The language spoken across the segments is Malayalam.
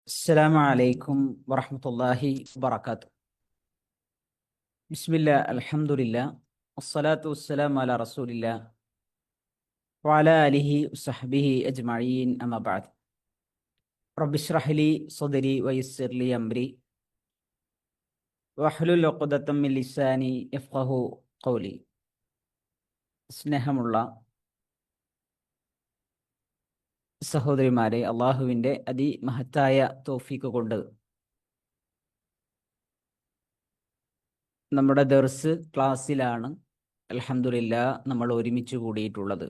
അസ്സലാമു അലൈക്കും വറഹ്മത്തുള്ളാഹി വബറകാതുഹു. ബിസ്മില്ലാ അൽഹംദുലില്ലാ വസ്സലാത്തു വസ്സലാമു അലാ റസൂലില്ലാ വഅലാ ആലിഹി വസഹ്ബിഹി അജ്മഈൻ അമ്മാ ബഅദ്. റബ്ബി ഇശ്റഹ് ലി സ്വദ്രി വയസ്സിർ ലി അംരി വഹ്ലുൽ ഉഖ്ദത്തം മിൻ ലിസാനി യഫ്ഖഹു ഖൗലി. സ്നേഹമുള്ള സഹോദരിമാരെ, അള്ളാഹുവിൻ്റെ അതിമഹത്തായ തൗഫീഖ് കൊണ്ട് നമ്മുടെ ദർസ് ക്ലാസ്സിലാണ് അൽഹംദുലില്ലാ നമ്മൾ ഒരുമിച്ച് കൂടിയിട്ടുള്ളത്.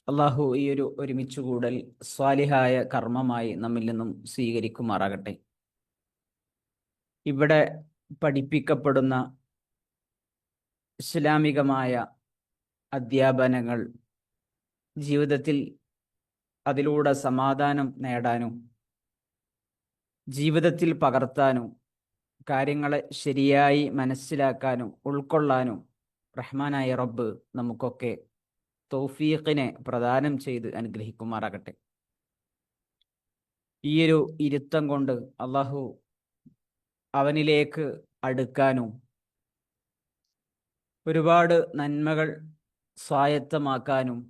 അള്ളാഹു ഈ ഒരു ഒരുമിച്ച് കൂടൽ സ്വാലിഹായ കർമ്മമായി നമ്മിൽ നിന്നും സ്വീകരിക്കുമാറാകട്ടെ. ഇവിടെ പഠിപ്പിക്കപ്പെടുന്ന ഇസ്ലാമികമായ അധ്യാപനങ്ങൾ ജീവിതത്തിൽ അതിലൂടെ സമാധാനം നേടാനും ജീവിതത്തിൽ പകർത്താനും കാര്യങ്ങളെ ശരിയായി മനസ്സിലാക്കാനും ഉൾക്കൊള്ളാനും റഹ്മാനായ റബ്ബ് നമുക്കൊക്കെ തൗഫീഖിനെ പ്രദാനം ചെയ്ത് അനുഗ്രഹിക്കുമാറാകട്ടെ. ഈയൊരു ഇരുത്തം കൊണ്ട് അള്ളാഹു അവനിലേക്ക് അടുക്കാനും ഒരുപാട് നന്മകൾ സ്വായത്തമാക്കാനും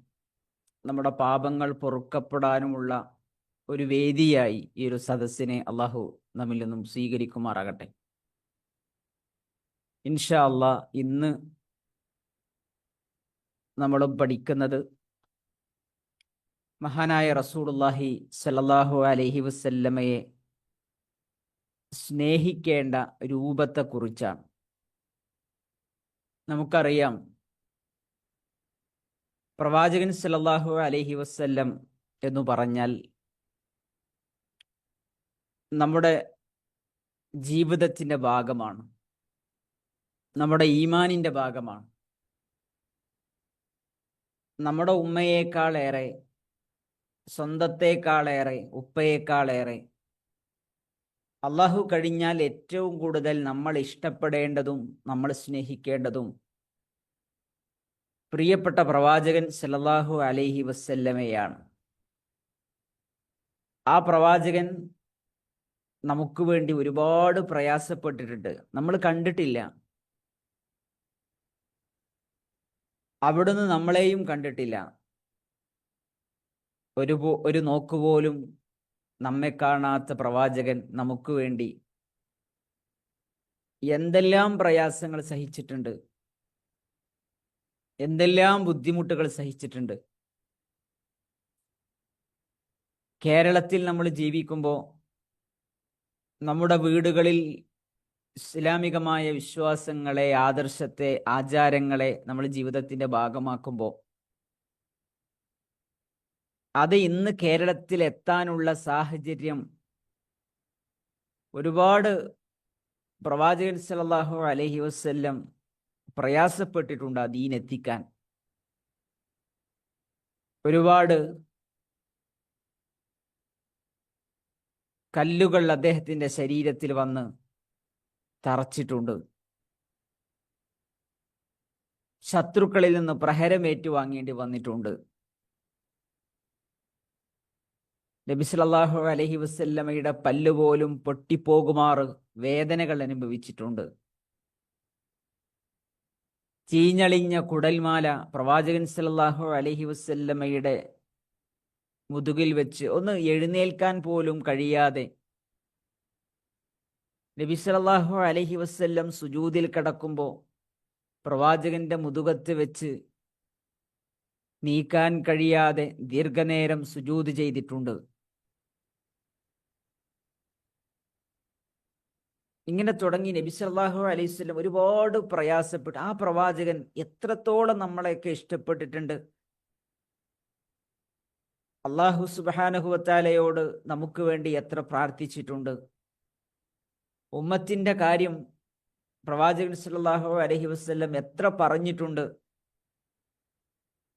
നമ്മുടെ പാപങ്ങൾ പൊറുക്കപ്പെടാനുമുള്ള ഒരു വേദിയായി ഈ ഒരു സദസ്സിനെ അള്ളാഹു നമ്മിൽ നിന്നും സ്വീകരിക്കുമാറാകട്ടെ. ഇൻഷാ അള്ളാഹ് ഇന്ന് നമ്മൾ പഠിക്കുന്നത് മഹാനായ റസൂലുള്ളാഹി സ്വല്ലല്ലാഹു അലൈഹി വസല്ലമയെ സ്നേഹിക്കേണ്ട രൂപത്തെക്കുറിച്ചാണ്. നമുക്കറിയാം, പ്രവാചകൻ സ്വല്ലല്ലാഹു അലൈഹി വസല്ലം എന്ന് പറഞ്ഞാൽ നമ്മുടെ ജീവിതത്തിൻ്റെ ഭാഗമാണ്, നമ്മുടെ ഈമാനിൻ്റെ ഭാഗമാണ്. നമ്മുടെ ഉമ്മയേക്കാളേറെ, സ്വന്തത്തേക്കാളേറെ, ഉപ്പയേക്കാളേറെ അള്ളാഹു കഴിഞ്ഞാൽ ഏറ്റവും കൂടുതൽ നമ്മൾ ഇഷ്ടപ്പെടേണ്ടതും നമ്മൾ സ്നേഹിക്കേണ്ടതും പ്രിയപ്പെട്ട പ്രവാചകൻ സല്ലല്ലാഹു അലൈഹി വസല്ലമയാണ്. ആ പ്രവാചകൻ നമുക്ക് വേണ്ടി ഒരുപാട് പ്രയാസപ്പെട്ടിട്ടുണ്ട്, നമ്മൾ കണ്ടിട്ടില്ല. അവിടുന്ന് നമ്മളെയും കണ്ടിട്ടില്ല. ഒരു നോക്കുപോലും നമ്മെ കാണാത്ത പ്രവാചകൻ നമുക്ക് വേണ്ടി എന്തെല്ലാം പ്രയാസങ്ങൾ സഹിച്ചിട്ടുണ്ട്, എന്തെല്ലാം ബുദ്ധിമുട്ടുകൾ സഹിച്ചിട്ടുണ്ട്. കേരളത്തിൽ നമ്മൾ ജീവിക്കുമ്പോൾ നമ്മുടെ വീടുകളിൽ ഇസ്ലാമികമായ വിശ്വാസങ്ങളെ, ആദർശത്തെ, ആചാരങ്ങളെ നമ്മൾ ജീവിതത്തിൻ്റെ ഭാഗമാക്കുമ്പോൾ അത് ഇന്ന് കേരളത്തിൽ എത്താനുള്ള സാഹചര്യം ഒരുപാട് പ്രവാചകൻ സല്ലല്ലാഹു അലൈഹി വസല്ലം പ്രയാസപ്പെട്ടിട്ടുണ്ട്. ആ ദീൻ എത്തിക്കാൻ ഒരുപാട് കല്ലുകൾ അദ്ദേഹത്തിൻ്റെ ശരീരത്തിൽ വന്ന് തറച്ചിട്ടുണ്ട്. ശത്രുക്കളിൽ നിന്ന് പ്രഹരമേറ്റു വാങ്ങേണ്ടി വന്നിട്ടുണ്ട്. നബി സല്ലല്ലാഹു അലൈഹി വസല്ലമയുടെ പല്ലുപോലും പൊട്ടിപ്പോകുമാറ് വേദനകൾ അനുഭവിച്ചിട്ടുണ്ട്. ചീഞ്ഞളിഞ്ഞ കുടൽമാല പ്രവാചകൻ സല്ലല്ലാഹു അലൈഹി വസല്ലമയുടെ മുതുകിൽ വെച്ച് ഒന്ന് എഴുന്നേൽക്കാൻ പോലും കഴിയാതെ നബി സല്ലല്ലാഹു അലൈഹി വസല്ലം സുജൂദിൽ കിടക്കുമ്പോൾ പ്രവാചകന്റെ മുതുകത്ത് വെച്ച് നീക്കാൻ കഴിയാതെ ദീർഘനേരം സുജൂദ് ചെയ്തിട്ടുണ്ട്. ഇങ്ങനെ തുടങ്ങി നബി സല്ലല്ലാഹു അലൈഹി വസല്ലം ഒരുപാട് പ്രയാസപ്പെട്ടു. ആ പ്രവാചകൻ എത്രത്തോളം നമ്മളെയൊക്കെ ഇഷ്ടപ്പെട്ടിട്ടുണ്ട്. അല്ലാഹു സുബ്ഹാനഹു വ തആലയോട് നമുക്ക് വേണ്ടി എത്ര പ്രാർത്ഥിച്ചിട്ടുണ്ട്. ഉമ്മത്തിൻ്റെ കാര്യം പ്രവാചകൻ സല്ലല്ലാഹു അലൈഹി വസല്ലം എത്ര പറഞ്ഞിട്ടുണ്ട്.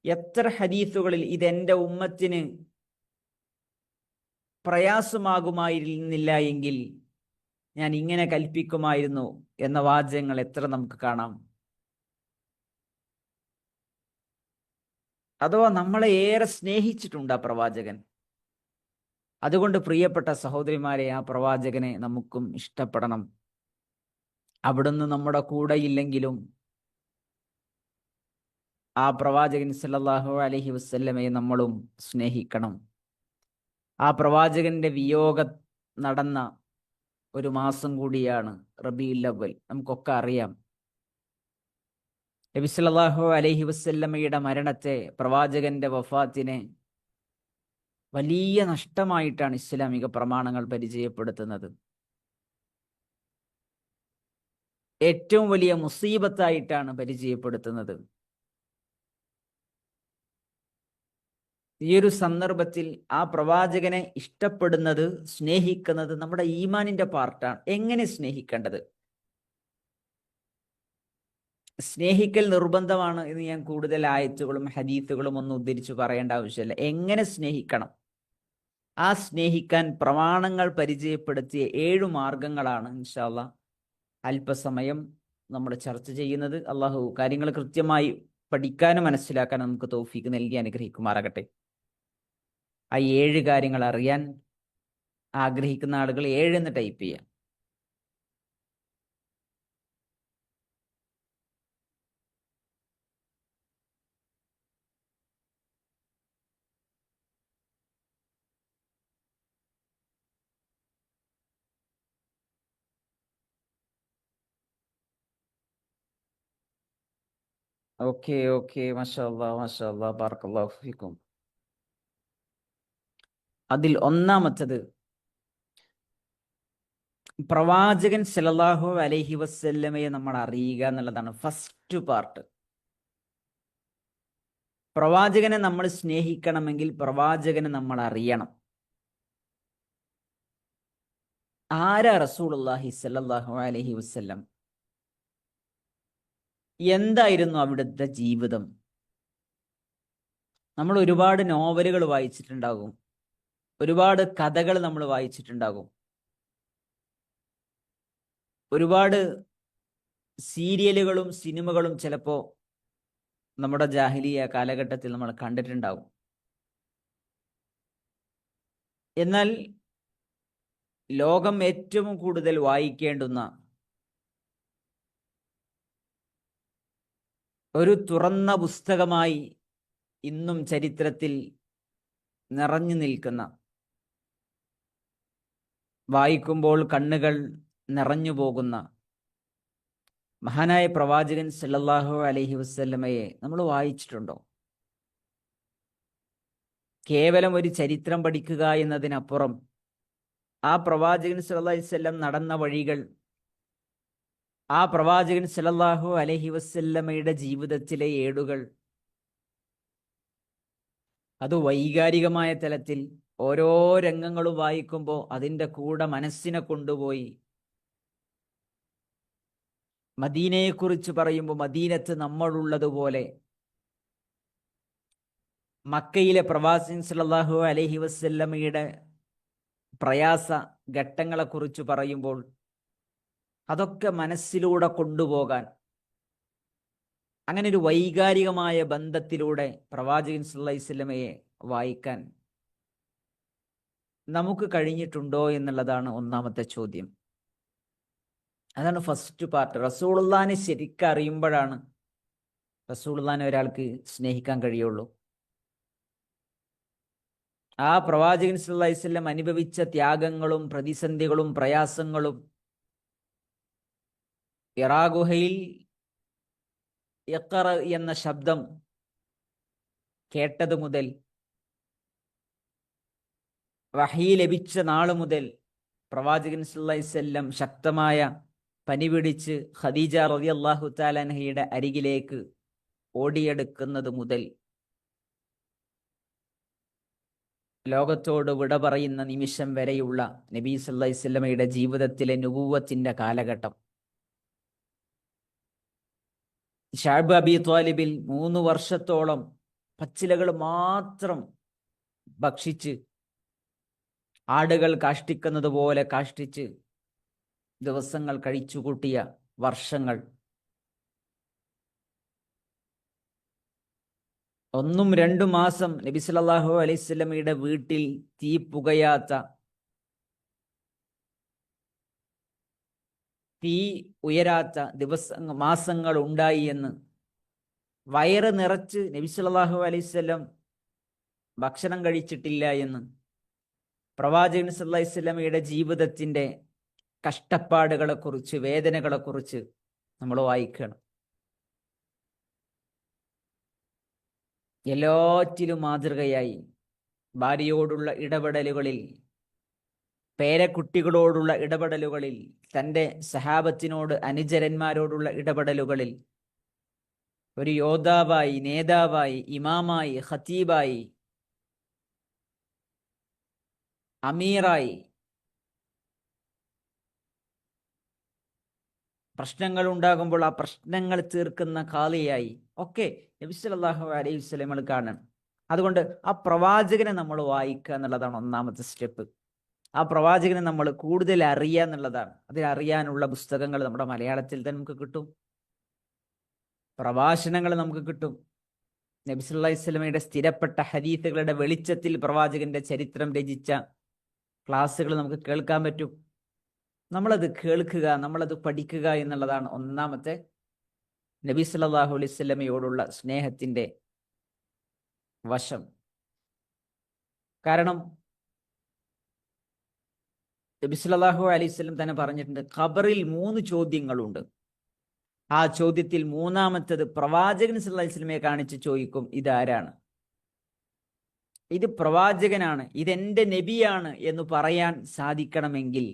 എത്ര ഹദീസുകളിൽ ഇതെൻ്റെ ഉമ്മത്തിന് പ്രയാസമാകുമായിരുന്നില്ല എങ്കിൽ ഞാൻ ഇങ്ങനെ കൽപ്പിക്കുമായിരുന്നു എന്ന വാചകങ്ങൾ എത്ര നമുക്ക് കാണാം. അഥവാ നമ്മളെ ഏറെ സ്നേഹിച്ചിട്ടുണ്ട് ആ പ്രവാചകൻ. അതുകൊണ്ട് പ്രിയപ്പെട്ട സഹോദരിമാരെ, ആ പ്രവാചകനെ നമുക്കും ഇഷ്ടപ്പെടണം. അവിടുന്ന് നമ്മുടെ കൂടെ ഇല്ലെങ്കിലും ആ പ്രവാചകൻ സല്ലല്ലാഹു അലൈഹി വസല്ലമയെ നമ്മളും സ്നേഹിക്കണം. ആ പ്രവാചകന്റെ വിയോഗം നടന്ന ഒരു മാസം കൂടിയാണ് റബീഉൽ അവ്വൽ. നമുക്കൊക്കെ അറിയാം. നബി സല്ലല്ലാഹു അലൈഹി വസല്ലമയുടെ മരണത്തെ, പ്രവാചകന്റെ വഫാത്തിനെ വലിയ നഷ്ടമായിട്ടാണ് ഇസ്ലാമിക പ്രമാണങ്ങൾ പരിചയപ്പെടുത്തുന്നത്. ഏറ്റവും വലിയ മുസീബത്തായിട്ടാണ് പരിചയപ്പെടുത്തുന്നത്. ഈ ഒരു സന്ദർഭത്തിൽ ആ പ്രവാചകനെ ഇഷ്ടപ്പെടുന്നത്, സ്നേഹിക്കുന്നത് നമ്മുടെ ഈമാനിന്റെ പാർട്ടാണ്. എങ്ങനെ സ്നേഹിക്കേണ്ടത്? സ്നേഹിക്കൽ നിർബന്ധമാണ് എന്ന് ഞാൻ കൂടുതൽ ആയത്തുകളും ഹദീത്തുകളും ഒന്നും ഉദ്ധരിച്ചു പറയേണ്ട ആവശ്യമില്ല. എങ്ങനെ സ്നേഹിക്കണം? ആ സ്നേഹിക്കാൻ പ്രമാണങ്ങൾ പരിചയപ്പെടുത്തിയ 7 മാർഗങ്ങളാണ് ഇൻഷാ അല്ലാഹ് അല്പസമയം നമ്മൾ ചർച്ച ചെയ്യുന്നത്. അള്ളാഹു കാര്യങ്ങൾ കൃത്യമായി പഠിക്കാനും മനസ്സിലാക്കാനും നമുക്ക് തൗഫീക്ക് നൽകി അനുഗ്രഹിക്കുമാറാകട്ടെ. ആ 7 കാര്യങ്ങൾ അറിയാൻ ആഗ്രഹിക്കുന്ന ആളുകൾ 7 എന്ന് ടൈപ്പ് ചെയ്യാം. ഓക്കെ ഓക്കെ, മാഷാ അല്ലാഹ് മാഷാ അല്ലാഹ്, ബറക്കല്ലാഹു ഫീക്കും. അതിൽ ഒന്നാമത്തത്, പ്രവാചകൻ സല്ലല്ലാഹു അലൈഹി വസല്ലമയെ നമ്മൾ അറിയുക എന്നുള്ളതാണ് ഫസ്റ്റ് പാർട്ട്. പ്രവാചകനെ നമ്മൾ സ്നേഹിക്കണമെങ്കിൽ പ്രവാചകനെ നമ്മൾ അറിയണം. ആരാ റസൂലുള്ളാഹി സല്ലല്ലാഹു അലൈഹി വസല്ലം? എന്തായിരുന്നു അവിടുത്തെ ജീവിതം? നമ്മൾ ഒരുപാട് നോവലുകൾ വായിച്ചിട്ടുണ്ടാകും, ഒരുപാട് കഥകൾ നമ്മൾ വായിച്ചിട്ടുണ്ടാകും, ഒരുപാട് സീരിയലുകളും സിനിമകളും ചിലപ്പോൾ നമ്മുടെ ജാഹിലിയ കാലഘട്ടത്തിൽ നമ്മൾ കണ്ടിട്ടുണ്ടാകും. എന്നാൽ ലോകം ഏറ്റവും കൂടുതൽ വായിക്കേണ്ടുന്ന ഒരു തുറന്ന പുസ്തകമായി ഇന്നും ചരിത്രത്തിൽ നിറഞ്ഞു നിൽക്കുന്ന, വായിക്കുമ്പോൾ കണ്ണുകൾ നിറഞ്ഞു പോകുന്ന മഹാനായ പ്രവാചകൻ സല്ലല്ലാഹു അലൈഹി വസല്ലമയെ നമ്മൾ വായിച്ചിട്ടുണ്ടോ? കേവലം ഒരു ചരിത്രം പഠിക്കുക എന്നതിനപ്പുറം ആ പ്രവാചകൻ സല്ലല്ലാഹു അലൈഹി വസല്ലം നടന്ന വഴികൾ, ആ പ്രവാചകൻ സല്ലല്ലാഹു അലൈഹി വസല്ലമയുടെ ജീവിതത്തിലെ ഏടുകൾ, അത് വൈകാരികമായ തലത്തിൽ ഓരോ രംഗങ്ങളും വായിക്കുമ്പോൾ അതിൻ്റെ കൂടെ മനസ്സിനെ കൊണ്ടുപോയി മദീനയെക്കുറിച്ച് പറയുമ്പോൾ മദീനത്ത് നമ്മളുള്ളതുപോലെ, മക്കയിലെ പ്രവാചകൻ സല്ലല്ലാഹു അലൈഹി വസല്ലമയുടെ പ്രയാസ ഘട്ടങ്ങളെക്കുറിച്ച് പറയുമ്പോൾ അതൊക്കെ മനസ്സിലൂടെ കൊണ്ടുപോകാൻ, അങ്ങനെ ഒരു വൈകാരികമായ ബന്ധത്തിലൂടെ പ്രവാചകൻ സല്ലല്ലാഹു അലൈഹി വസല്ലമയെ വായിക്കാൻ നമുക്ക് കഴിഞ്ഞിട്ടുണ്ടോ എന്നുള്ളതാണ് ഒന്നാമത്തെ ചോദ്യം. അതാണ് ഫസ്റ്റ് പാർട്ട്. റസൂലുള്ളാഹിനെ ശരിക്കും അറിയുമ്പോഴാണ് റസൂലുള്ളാഹിനെ ഒരാൾക്ക് സ്നേഹിക്കാൻ കഴിയുള്ളൂ. ആ പ്രവാചകൻ സല്ലല്ലാഹു അലൈഹി വസല്ലം അനുഭവിച്ച ത്യാഗങ്ങളും പ്രതിസന്ധികളും പ്രയാസങ്ങളും, ഹിറാ ഗുഹയിൽ ഇഖ്റ എന്ന ശബ്ദം കേട്ടത് മുതൽ, വഹീ ലഭിച്ച നാൾ മുതൽ, പ്രവാചകൻ സല്ലല്ലാഹു അലൈഹി വസല്ലം ശക്തമായ പനി പിടിച്ച് ഖദീജ റളിയല്ലാഹു തആല അൻഹയുടെ അരികിലേക്ക് ഓടിയെടുക്കുന്നത് മുതൽ ലോകത്തോട് വിട പറയുന്ന നിമിഷം വരെയുള്ള നബി സല്ലല്ലാഹു അലൈഹി വസല്ലമയുടെ ജീവിതത്തിലെ നുബുവത്തിന്റെ കാലഘട്ടം. ശഅബ് അബി ത്വാലിബിൽ 3 വർഷത്തോളം പച്ചിലകൾ മാത്രം ഭക്ഷിച്ച്, ആടുകൾ കാഷ്ടിക്കുന്നത് പോലെ കാഷ്ടിച്ച് ദിവസങ്ങൾ കഴിച്ചുകൂട്ടിയ വർഷങ്ങൾ. ഒന്നും 2 മാസം നബി സല്ലല്ലാഹു അലൈഹി വസല്ലമയുടെ വീട്ടിൽ തീ പുകയാത്ത, തീ ഉയരാത്ത മാസങ്ങൾ ഉണ്ടായി എന്ന്, വയറ് നിറച്ച് നബി സല്ലല്ലാഹു അലൈഹി വസല്ലം ഭക്ഷണം കഴിച്ചിട്ടില്ല എന്ന്, പ്രവാചകൻ സല്ലല്ലാഹു അലൈഹി വസല്ലമയുടെ ജീവിതത്തിന്റെ കഷ്ടപ്പാടുകളെക്കുറിച്ച്, വേദനകളെക്കുറിച്ച് നമ്മൾ വായിക്കണം. എല്ലാറ്റിലും മാതൃകയായി ഭാര്യയോടുള്ള ഇടപെടലുകളിൽ, പേരക്കുട്ടികളോടുള്ള ഇടപെടലുകളിൽ, തൻ്റെ സഹാബത്തിനോട്, അനുചരന്മാരോടുള്ള ഇടപെടലുകളിൽ ഒരു യോദ്ധാവായി, നേതാവായി, ഇമാമായി, ഖതീബായി, അമീറായി, പ്രശ്നങ്ങൾ ഉണ്ടാകുമ്പോൾ ആ പ്രശ്നങ്ങൾ തീർക്കുന്ന ഖാളിയായി ഒക്കെ നബി സല്ലല്ലാഹു അലൈഹി വസല്ലം കാണണം. അതുകൊണ്ട് ആ പ്രവാചകനെ നമ്മൾ വായിക്കുക എന്നുള്ളതാണ് ഒന്നാമത്തെ സ്റ്റെപ്പ്. ആ പ്രവാചകനെ നമ്മൾ കൂടുതൽ അറിയുക എന്നുള്ളതാണ്. അതിലറിയാനുള്ള പുസ്തകങ്ങൾ നമ്മുടെ മലയാളത്തിൽ തന്നെ നമുക്ക് കിട്ടും, പ്രഭാഷണങ്ങൾ നമുക്ക് കിട്ടും. നബി സല്ലല്ലാഹു അലൈഹി വസല്ലമയുടെ സ്ഥിരപ്പെട്ട ഹദീസുകളുടെ വെളിച്ചത്തിൽ പ്രവാചകന്റെ ചരിത്രം രചിച്ച ക്ലാസ്സുകൾ നമുക്ക് കേൾക്കാൻ പറ്റും. നമ്മളത് കേൾക്കുക, നമ്മളത് പഠിക്കുക എന്നുള്ളതാണ് ഒന്നാമത്തെ നബി സല്ലല്ലാഹു അലൈഹി വസല്ലമയോടുള്ള സ്നേഹത്തിന്റെ വശം. കാരണം നബി സല്ലല്ലാഹു അലൈഹി വസല്ലം തന്നെ പറഞ്ഞിട്ടുണ്ട്, ഖബറിൽ 3 ചോദ്യങ്ങളുണ്ട്. ആ ചോദ്യത്തിൽ മൂന്നാമത്തത് പ്രവാചകൻ സല്ലല്ലാഹു അലൈഹി വസല്ലമയെ കാണിച്ച് ചോദിക്കും, ഇതാരാണ്? ഇത് പ്രവാചകനാണ്, ഇതെന്റെ നബിയാണ് എന്ന് പറയാൻ സാധിക്കണമെങ്കിൽ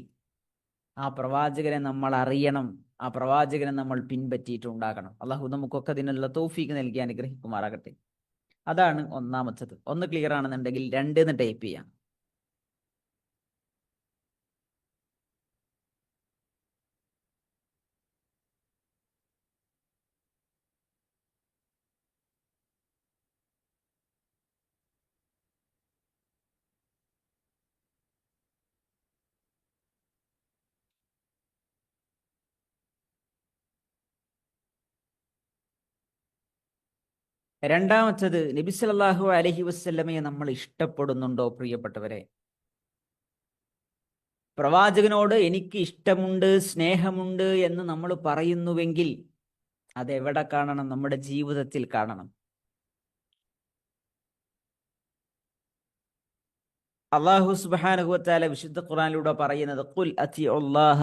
ആ പ്രവാചകനെ നമ്മൾ അറിയണം, ആ പ്രവാചകനെ നമ്മൾ പിൻപറ്റിയിട്ടുണ്ടാകണം. അള്ളാഹു നമുക്കൊക്കെ അതിനുള്ള തൗഫീഖ് നൽകി അനുഗ്രഹിക്കുമാറാകട്ടെ. അതാണ് ഒന്നാമത്തത്. ഒന്ന് ക്ലിയർ ആണെന്നുണ്ടെങ്കിൽ 2 ടൈപ്പ് ചെയ്യാം. രണ്ടാമത്തത്, നബി സല്ലല്ലാഹു അലൈഹി വസല്ലമയെ നമ്മൾ ഇഷ്ടപ്പെടുന്നുണ്ടോ? പ്രിയപ്പെട്ടവരെ, പ്രവാചകനോട് എനിക്ക് ഇഷ്ടമുണ്ട്, സ്നേഹമുണ്ട് എന്ന് നമ്മൾ പറയുന്നുവെങ്കിൽ അതെവിടെ കാണണം? നമ്മുടെ ജീവിതത്തിൽ കാണണം. അല്ലാഹു സുബ്ഹാനഹു വ തആല വിശുദ്ധ ഖുർആനിലൂടെ പറയുന്നത്, ഖുൽ അത്തിഉല്ലാഹ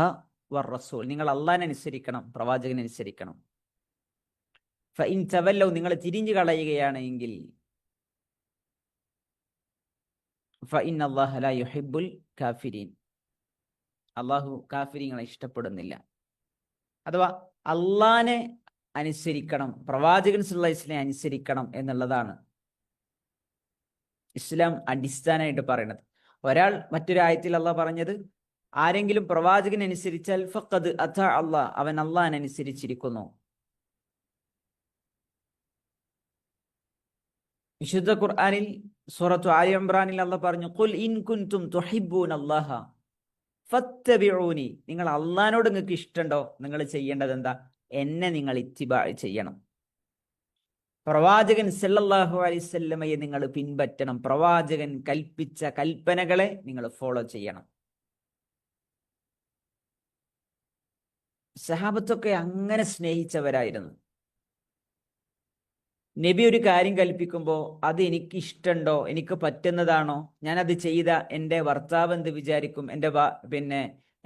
വർ-റസൂൽ, നിങ്ങൾ അല്ലാഹുവിനെ അനുസരിക്കണം, പ്രവാചകനെ അനുസരിക്കണം. ഫഇൻ തവല്ലൗ, നിങ്ങൾ തിരിഞ്ഞു കളയുകയാണെങ്കിൽ, ഫഇന്നല്ലാഹ ലാ യുഹിബ്ബുൽ കാഫിരീൻ, അല്ലാഹു കാഫിരീങ്ങളെ ഇഷ്ടപ്പെടുന്നില്ല. അഥവാ അള്ളാനെ അനുസരിക്കണം, പ്രവാചകൻ സല്ലല്ലാഹു അലൈഹി വസല്ലമയെ അനുസരിക്കണം എന്നുള്ളതാണ് ഇസ്ലാം അടിസ്ഥാനമായിട്ട് പറയുന്നത്. ഒരാൾ മറ്റൊരു ആയത്തിൽ അള്ളാഹ് പറഞ്ഞത്, ആരെങ്കിലും പ്രവാചകൻ അനുസരിച്ചാൽ ഫഖദ് അതാ അല്ലാഹ്, അവൻ അള്ളാഹിനെ അനുസരിച്ചിരിക്കുന്നു. വിശുദ്ധ ഖുർആനിൽ സൂറത്തു ആലി ഇംറാനിൽ അള്ളാഹ് പറഞ്ഞു, ഖുൽ ഇൻ കുൻതും തുഹിബ്ബൂനല്ലാഹ ഫത്തബിഊനി, നിങ്ങൾ അള്ളാഹിനോട് നിങ്ങൾക്ക് ഇഷ്ടമുണ്ടോ, നിങ്ങൾ ചെയ്യേണ്ടത് എന്താ? എന്നെ നിങ്ങൾ ഇത്തിബാ ചെയ്യണം. പ്രവാചകൻ സല്ലല്ലാഹു അലൈഹി വസല്ലമയെ നിങ്ങൾ പിൻപറ്റണം. പ്രവാചകൻ കൽപ്പിച്ച കൽപ്പനകളെ നിങ്ങൾ ഫോളോ ചെയ്യണം. സഹാബത്തൊക്കെ അങ്ങനെ സ്നേഹിച്ചവരായിരുന്നു. നബി ഒരു കാര്യം കൽപ്പിക്കുമ്പോൾ അത് എനിക്ക് ഇഷ്ടമുണ്ടോ, എനിക്ക് പറ്റുന്നതാണോ, ഞാനത് ചെയ്ത എൻ്റെ ഭർത്താവ് എന്ത് വിചാരിക്കും,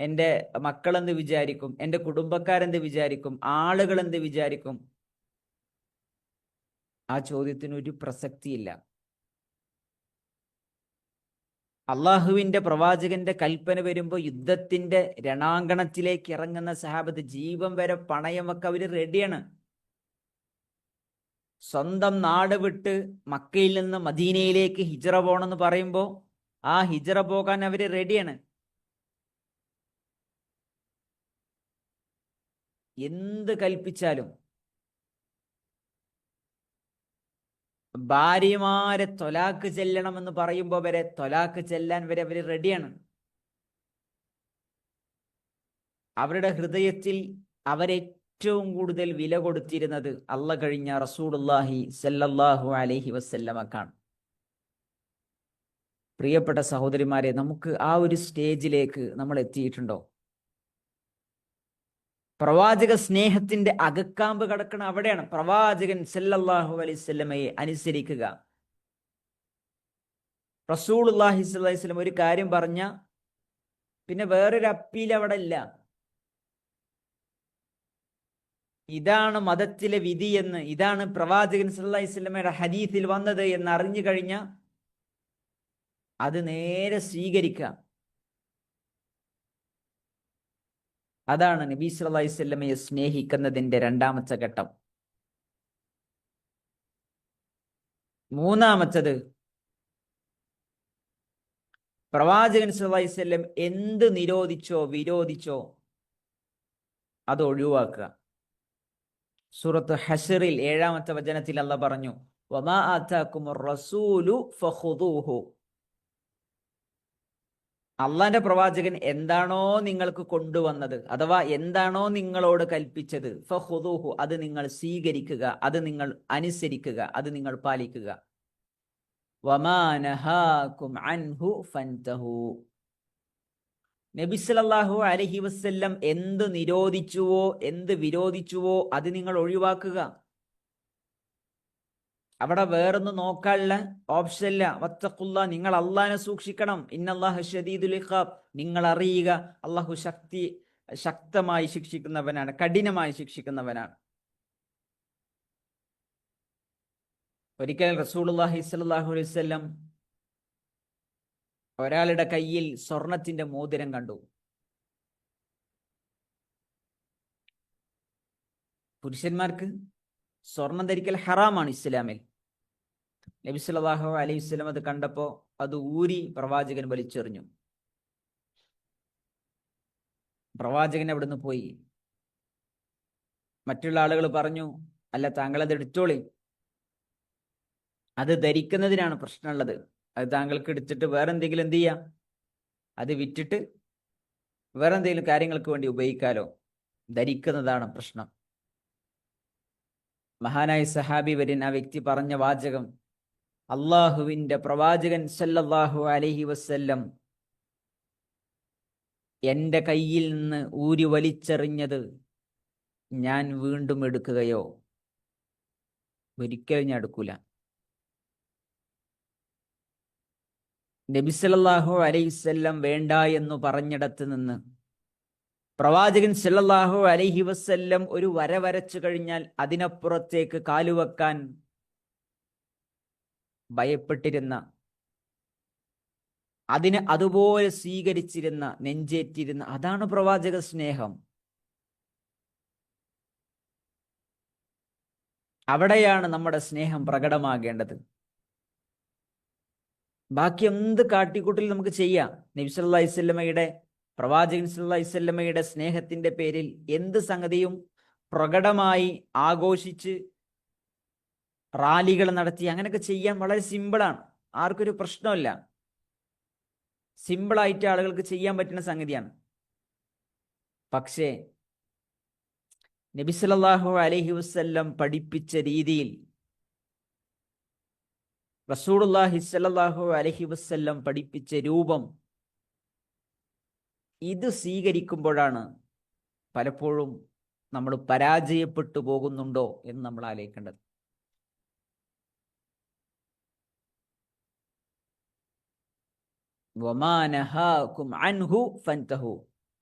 എൻ്റെ മക്കളെന്ത് വിചാരിക്കും, എൻ്റെ കുടുംബക്കാരെന്ത് വിചാരിക്കും, ആളുകൾ എന്ത് വിചാരിക്കും? ആ ചോദ്യത്തിന് ഒരു പ്രസക്തിയില്ല. അള്ളാഹുവിന്റെ പ്രവാചകന്റെ കൽപ്പന വരുമ്പോൾ യുദ്ധത്തിന്റെ രണാങ്കണത്തിലേക്ക് ഇറങ്ങുന്ന സഹാബത്ത് ജീവൻ വരെ പണയം വെക്കാൻ അവര് റെഡിയാണ്. സ്വന്തം നാട് വിട്ട് മക്കയിൽ നിന്ന് മദീനയിലേക്ക് ഹിജ്റ പോകണമെന്ന് പറയുമ്പോൾ ആ ഹിജ്റ പോകാൻ അവര് റെഡിയാണ്. എന്ത് കൽപ്പിച്ചാലും, ഭാര്യമാരെ തൊലാക്ക് ചെല്ലണമെന്ന് പറയുമ്പോൾ വരെ തൊലാക്ക് ചെല്ലാൻ വരെ അവര് റെഡിയാണ്. അവരുടെ ഹൃദയത്തിൽ അവരെ ഏറ്റവും കൂടുതൽ വില കൊടുത്തിരുന്നത് അല്ലാഹ് കഴിഞ്ഞ റസൂലുള്ളാഹി സല്ലല്ലാഹു അലൈഹി വസല്ലമക്കാണ്. പ്രിയപ്പെട്ട സഹോദരിമാരെ, നമുക്ക് ആ ഒരു സ്റ്റേജിലേക്ക് നമ്മൾ എത്തിയിട്ടുണ്ടോ? പ്രവാചക സ്നേഹത്തിന്റെ അകക്കാമ്പ് കിടക്കണ അവിടെയാണ്. പ്രവാചകൻ സല്ലല്ലാഹു അലൈഹി വസല്ലമയെ അനുസരിക്കുക. റസൂലുള്ളാഹി സ്വല്ലല്ലാഹി അലൈഹി വസല്ലം ഒരു കാര്യം പറഞ്ഞ പിന്നെ വേറൊരു അപ്പീൽ അവിടെ ഇല്ല. ഇതാണ് മതത്തിലെ വിധി എന്ന്, ഇതാണ് പ്രവാചകൻ സല്ലല്ലാഹു അലൈഹി വസല്ലമയുടെ ഹദീസിൽ വന്നത് എന്ന് അറിഞ്ഞു കഴിഞ്ഞ അത് നേരെ സ്വീകരിക്കുക. അതാണ് നബി സല്ലല്ലാഹു അലൈഹി വസല്ലമയെ സ്നേഹിക്കുന്നതിന്റെ രണ്ടാമത്തെ ഘട്ടം. മൂന്നാമത്തത്, പ്രവാചകൻ സല്ലല്ലാഹു അലൈഹി വസല്ലം എന്ത് നിരോധിച്ചോ വിരോധിച്ചോ അത് ഒഴിവാക്കുക. സൂറത്ത് ഹശ്റിൽ 7-ാമത്തെ വചനത്തിൽ അല്ലാഹ് പറഞ്ഞു, വമാ ആതാകുമുർ റസൂലു ഫഖുദൂഹു. അള്ളാന്റെ പ്രവാചകൻ എന്താണോ നിങ്ങൾക്ക് കൊണ്ടുവന്നത്, അഥവാ എന്താണോ നിങ്ങളോട് കൽപ്പിച്ചത്, ഫഖുദൂഹു, അത് നിങ്ങൾ സ്വീകരിക്കുക, അത് നിങ്ങൾ അനുസരിക്കുക, അത് നിങ്ങൾ പാലിക്കുക. വമാ നഹാകും അൻഹു ഫൻതഹു. നബി സല്ലല്ലാഹു അലൈഹി വസല്ലം എന്ത് നിരോധിച്ചുവോ എന്ത് വിരോധിച്ചുവോ അത് നിങ്ങൾ ഒഴിവാക്കുക. അവിടെ വേറൊന്നും നോക്കാനുള്ള ഓപ്ഷൻ ഇല്ല. വത്തഖുല്ലാ, നിങ്ങൾ അള്ളാഹിനെ സൂക്ഷിക്കണം. ഇന്നല്ലാഹ ശദീദുൽ ഇഖാബ്, നിങ്ങൾ അറിയുക അള്ളാഹു ശക്തമായി ശിക്ഷിക്കുന്നവനാണ്, കഠിനമായി ശിക്ഷിക്കുന്നവനാണ്. ഒരിക്കൽ റസൂലുള്ളാഹി സ്വല്ലല്ലാഹു അലൈഹി വസല്ലം ഒരാളുടെ കയ്യിൽ സ്വർണത്തിന്റെ മോതിരം കണ്ടു. പുരുഷന്മാർക്ക് സ്വർണം ധരിക്കൽ ഹറാമാണ് ഇസ്ലാമിൽ. നബി സല്ലല്ലാഹു അലൈഹി വസല്ലം അത് കണ്ടപ്പോൾ അത് ഊരി പ്രവാചകൻ വലിച്ചെറിഞ്ഞു. പ്രവാചകൻ അവിടുന്ന് പോയി. മറ്റുള്ള ആളുകൾ പറഞ്ഞു, അല്ല, താങ്കളത് എടുത്തോളി, അത് ധരിക്കുന്നതിനാണ് പ്രശ്നമുള്ളത്. അത് താങ്കൾക്ക് എടുത്തിട്ട് വേറെ എന്തെങ്കിലും എന്ത് ചെയ്യാം, അത് വിറ്റിട്ട് വേറെ എന്തെങ്കിലും കാര്യങ്ങൾക്ക് വേണ്ടി ഉപയോഗിക്കാലോ. ധരിക്കുന്നതാണ് പ്രശ്നം. മഹാനായ സഹാബി വര്യൻ ആ വ്യക്തി പറഞ്ഞ വാചകം, അള്ളാഹുവിന്റെ പ്രവാചകൻ സല്ലല്ലാഹു അലൈഹി വസല്ലം എൻ്റെ കയ്യിൽ നിന്ന് ഊരി വലിച്ചെറിഞ്ഞത് ഞാൻ വീണ്ടും എടുക്കുകയോ? ഒരിക്കലും ഞാൻ എടുക്കൂല. നബി സല്ലല്ലാഹു അലൈഹി വസല്ലം വേണ്ട എന്ന് പറഞ്ഞിടത്ത് നിന്ന് പ്രവാചകൻ സല്ലല്ലാഹു അലൈഹി വസല്ലം ഒരു വര വരച്ചു കഴിഞ്ഞാൽ അതിനപ്പുറത്തേക്ക് കാലുവെക്കാൻ ഭയപ്പെട്ടിരുന്ന, അതിനെ അതുപോലെ സ്വീകരിച്ചിരുന്ന, നെഞ്ചേറ്റിരുന്ന, അതാണ് പ്രവാചക സ്നേഹം. അവിടെയാണ് നമ്മുടെ സ്നേഹം പ്രകടമാകേണ്ടത്. ബാക്കി എന്ത് കാട്ടിക്കൂട്ടിൽ നമുക്ക് ചെയ്യാം. നബി സല്ലല്ലാഹു അലൈഹി വസല്ലമയുടെ, പ്രവാചകൻ സല്ലല്ലാഹു അലൈഹി വസല്ലമയുടെ സ്നേഹത്തിന്റെ പേരിൽ എന്ത് സംഗതിയും പ്രകടമായി ആഘോഷിച്ച് റാലികൾ നടത്തി അങ്ങനെയൊക്കെ ചെയ്യാൻ വളരെ സിമ്പിളാണ്. ആർക്കൊരു പ്രശ്നമില്ല. സിമ്പിളായിട്ട് ആളുകൾക്ക് ചെയ്യാൻ പറ്റുന്ന സംഗതിയാണ്. പക്ഷേ നബി സല്ലല്ലാഹു അലൈഹി വസല്ലം പഠിപ്പിച്ച രീതിയിൽ, റസൂലുള്ളാഹി സ്വല്ലല്ലാഹു അലൈഹി വസല്ലം പഠിപ്പിച്ച രൂപം, ഇത് സ്വീകരിക്കുമ്പോഴാണ് പലപ്പോഴും നമ്മൾ പരാജയപ്പെട്ടു പോകുന്നുണ്ടോ എന്ന് നമ്മൾ ആലോചിക്കേണ്ടത്. വമാ നഹാകും അൻഹു ഫൻതഹു.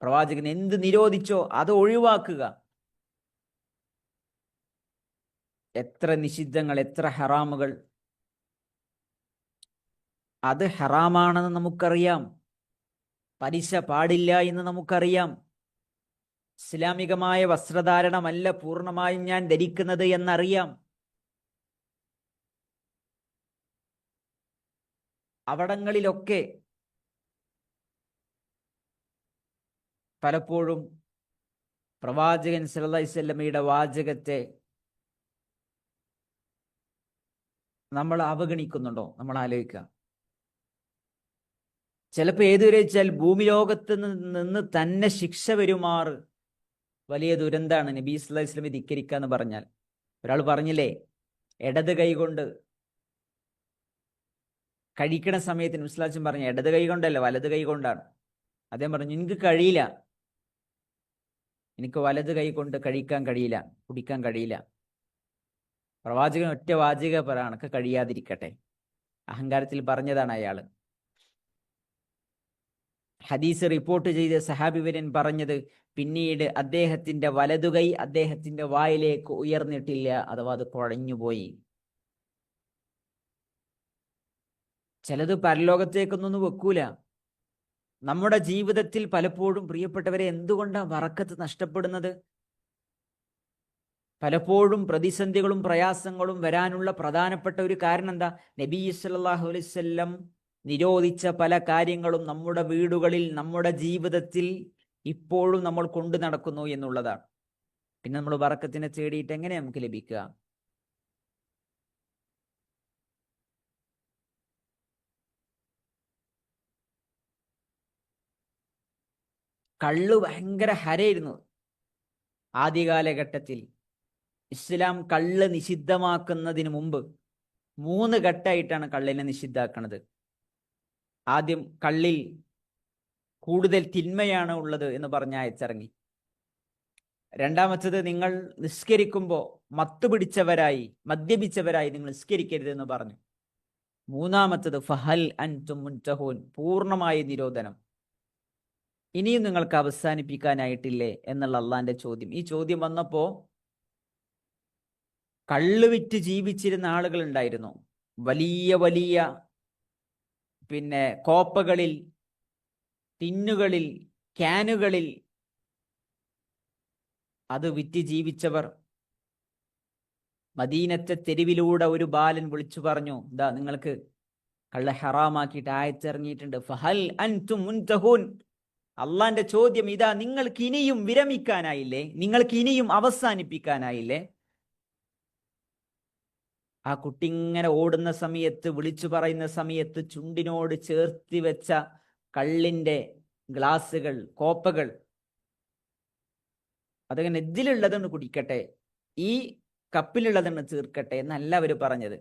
പ്രവാചകൻ എന്ത് നിരോധിച്ചോ അത് ഒഴിവാക്കുക. എത്ര നിഷിദ്ധങ്ങൾ, എത്ര ഹറാമുകൾ, അത് ഹറാമാണെന്ന് നമുക്കറിയാം. പലിശ പാടില്ല എന്ന് നമുക്കറിയാം. ഇസ്ലാമികമായ വസ്ത്രധാരണമല്ല പൂർണ്ണമായും ഞാൻ ധരിക്കുന്നത് എന്നറിയാം. അവിടങ്ങളിലൊക്കെ പലപ്പോഴും പ്രവാചകൻ സല്ലല്ലാഹു അലൈഹി വസല്ലമയുടെ വാചകത്തെ നമ്മൾ അവഗണിക്കുന്നുണ്ടോ? നമ്മൾ ആലോചിക്കുക. ചിലപ്പോൾ ഏതുവരെ വെച്ചാൽ ഭൂമി ലോകത്ത് നിന്ന് തന്നെ ശിക്ഷ വരുമാറ് വലിയ ദുരന്താണ് നബി സല്ലല്ലാഹു അലൈഹി വസല്ലമയെ ധിക്കരിക്കുക എന്ന് പറഞ്ഞാൽ. ഒരാൾ പറഞ്ഞില്ലേ, ഇടത് കൈ കൊണ്ട് കഴിക്കണ സമയത്ത് നബി സല്ലല്ലാഹു അലൈഹി വസല്ലം പറഞ്ഞു ഇടത് കൈ കൊണ്ടല്ല വലത് കൈ കൊണ്ടാണ്. അദ്ദേഹം പറഞ്ഞു എനിക്ക് കഴിയില്ല, എനിക്ക് വലത് കൈ കൊണ്ട് കഴിക്കാൻ കഴിയില്ല, കുടിക്കാൻ കഴിയില്ല. പ്രവാചകൻ ഒറ്റ വാചക പറയാണ്, ഒക്കെ കഴിയാതിരിക്കട്ടെ. അഹങ്കാരത്തിൽ പറഞ്ഞതാണ് അയാൾ. ഹദീസ് റിപ്പോർട്ട് ചെയ്ത സഹാബി വര്യൻ പറഞ്ഞത്, പിന്നീട് അദ്ദേഹത്തിന്റെ വലതുകൈ അദ്ദേഹത്തിന്റെ വായിലേക്ക് ഉയർന്നിട്ടില്ല, അഥവാ അത് കുഴഞ്ഞുപോയി. ചിലത് പരലോകത്തേക്കൊന്നും വെക്കൂല. നമ്മുടെ ജീവിതത്തിൽ പലപ്പോഴും പ്രിയപ്പെട്ടവരെ എന്തുകൊണ്ടാണ് ബറക്കത്ത് നഷ്ടപ്പെടുന്നത്? പലപ്പോഴും പ്രതിസന്ധികളും പ്രയാസങ്ങളും വരാനുള്ള പ്രധാനപ്പെട്ട ഒരു കാരണം എന്താ? നബി സല്ലല്ലാഹു അലൈഹി വസല്ലം നിരോധിച്ച പല കാര്യങ്ങളും നമ്മുടെ വീടുകളിൽ, നമ്മുടെ ജീവിതത്തിൽ ഇപ്പോഴും നമ്മൾ കൊണ്ടു നടക്കുന്നു എന്നുള്ളതാണ്. പിന്നെ നമ്മൾ ബറക്കത്തിനെ തേടിയിട്ട് എങ്ങനെ നമുക്ക് ലഭിക്കുക? കള്ള് ഭയങ്കര ഹരയായിരുന്നു ആദ്യകാലഘട്ടത്തിൽ. ഇസ്ലാം കള്ള് നിഷിദ്ധമാക്കുന്നതിന് മുമ്പ് 3 ഘട്ടമായിട്ടാണ് കള്ളിനെ നിഷിദ്ധാക്കുന്നത്. ആദ്യം കള്ളിൽ കൂടുതൽ തിന്മയാണ് ഉള്ളത് എന്ന് പറഞ്ഞ് അയച്ചിറങ്ങി. രണ്ടാമത്തത്, നിങ്ങൾ നിസ്കരിക്കുമ്പോൾ മത്തുപിടിച്ചവരായി, മദ്യപിച്ചവരായി നിങ്ങൾ നിസ്കരിക്കരുതെന്ന് പറഞ്ഞു. മൂന്നാമത്തത് ഫഹൽ അൻതും മുൻതഹൂൻ, പൂർണ്ണമായ നിരോധനം. ഇനിയും നിങ്ങൾക്ക് അവസാനിപ്പിക്കാനായിട്ടില്ലേ എന്നുള്ള അള്ളാന്റെ ചോദ്യം. ഈ ചോദ്യം വന്നപ്പോൾ കള്ള് വിറ്റ് ജീവിച്ചിരുന്ന ആളുകൾ ഉണ്ടായിരുന്നു. വലിയ വലിയ കോപ്പകളിൽ, ടിന്നുകളിൽ, ക്യാനുകളിൽ അത് വിറ്റ് ജീവിച്ചവർ. മദീനത്തെ തെരുവിലൂടെ ഒരു ബാലൻ വിളിച്ചു പറഞ്ഞു, ഇതാ നിങ്ങൾക്ക് കള്ള് ഹറാമാക്കിയിട്ട് ആയത്തിറങ്ങിയിട്ടുണ്ട്. ഫഹൽ അൻതും മുൻതഹൂൻ. അള്ളാന്റെ ചോദ്യം ഇതാ, നിങ്ങൾക്ക് ഇനിയും വിരമിക്കാനായില്ലേ? നിങ്ങൾക്ക് ഇനിയും അവസാനിപ്പിക്കാനായില്ലേ? ആ കുട്ടി ഇങ്ങനെ ഓടുന്ന സമയത്ത്, വിളിച്ചു പറയുന്ന സമയത്ത് ചുണ്ടിനോട് ചേർത്തി വെച്ച കള്ളിന്റെ ഗ്ലാസുകൾ, കോപ്പകൾ, അതങ്ങനെ ഇതിലുള്ളതെന്ന് കുടിക്കട്ടെ, ഈ കപ്പിലുള്ളതെന്ന് തീർക്കട്ടെ എന്നല്ല അവർ പറഞ്ഞത്.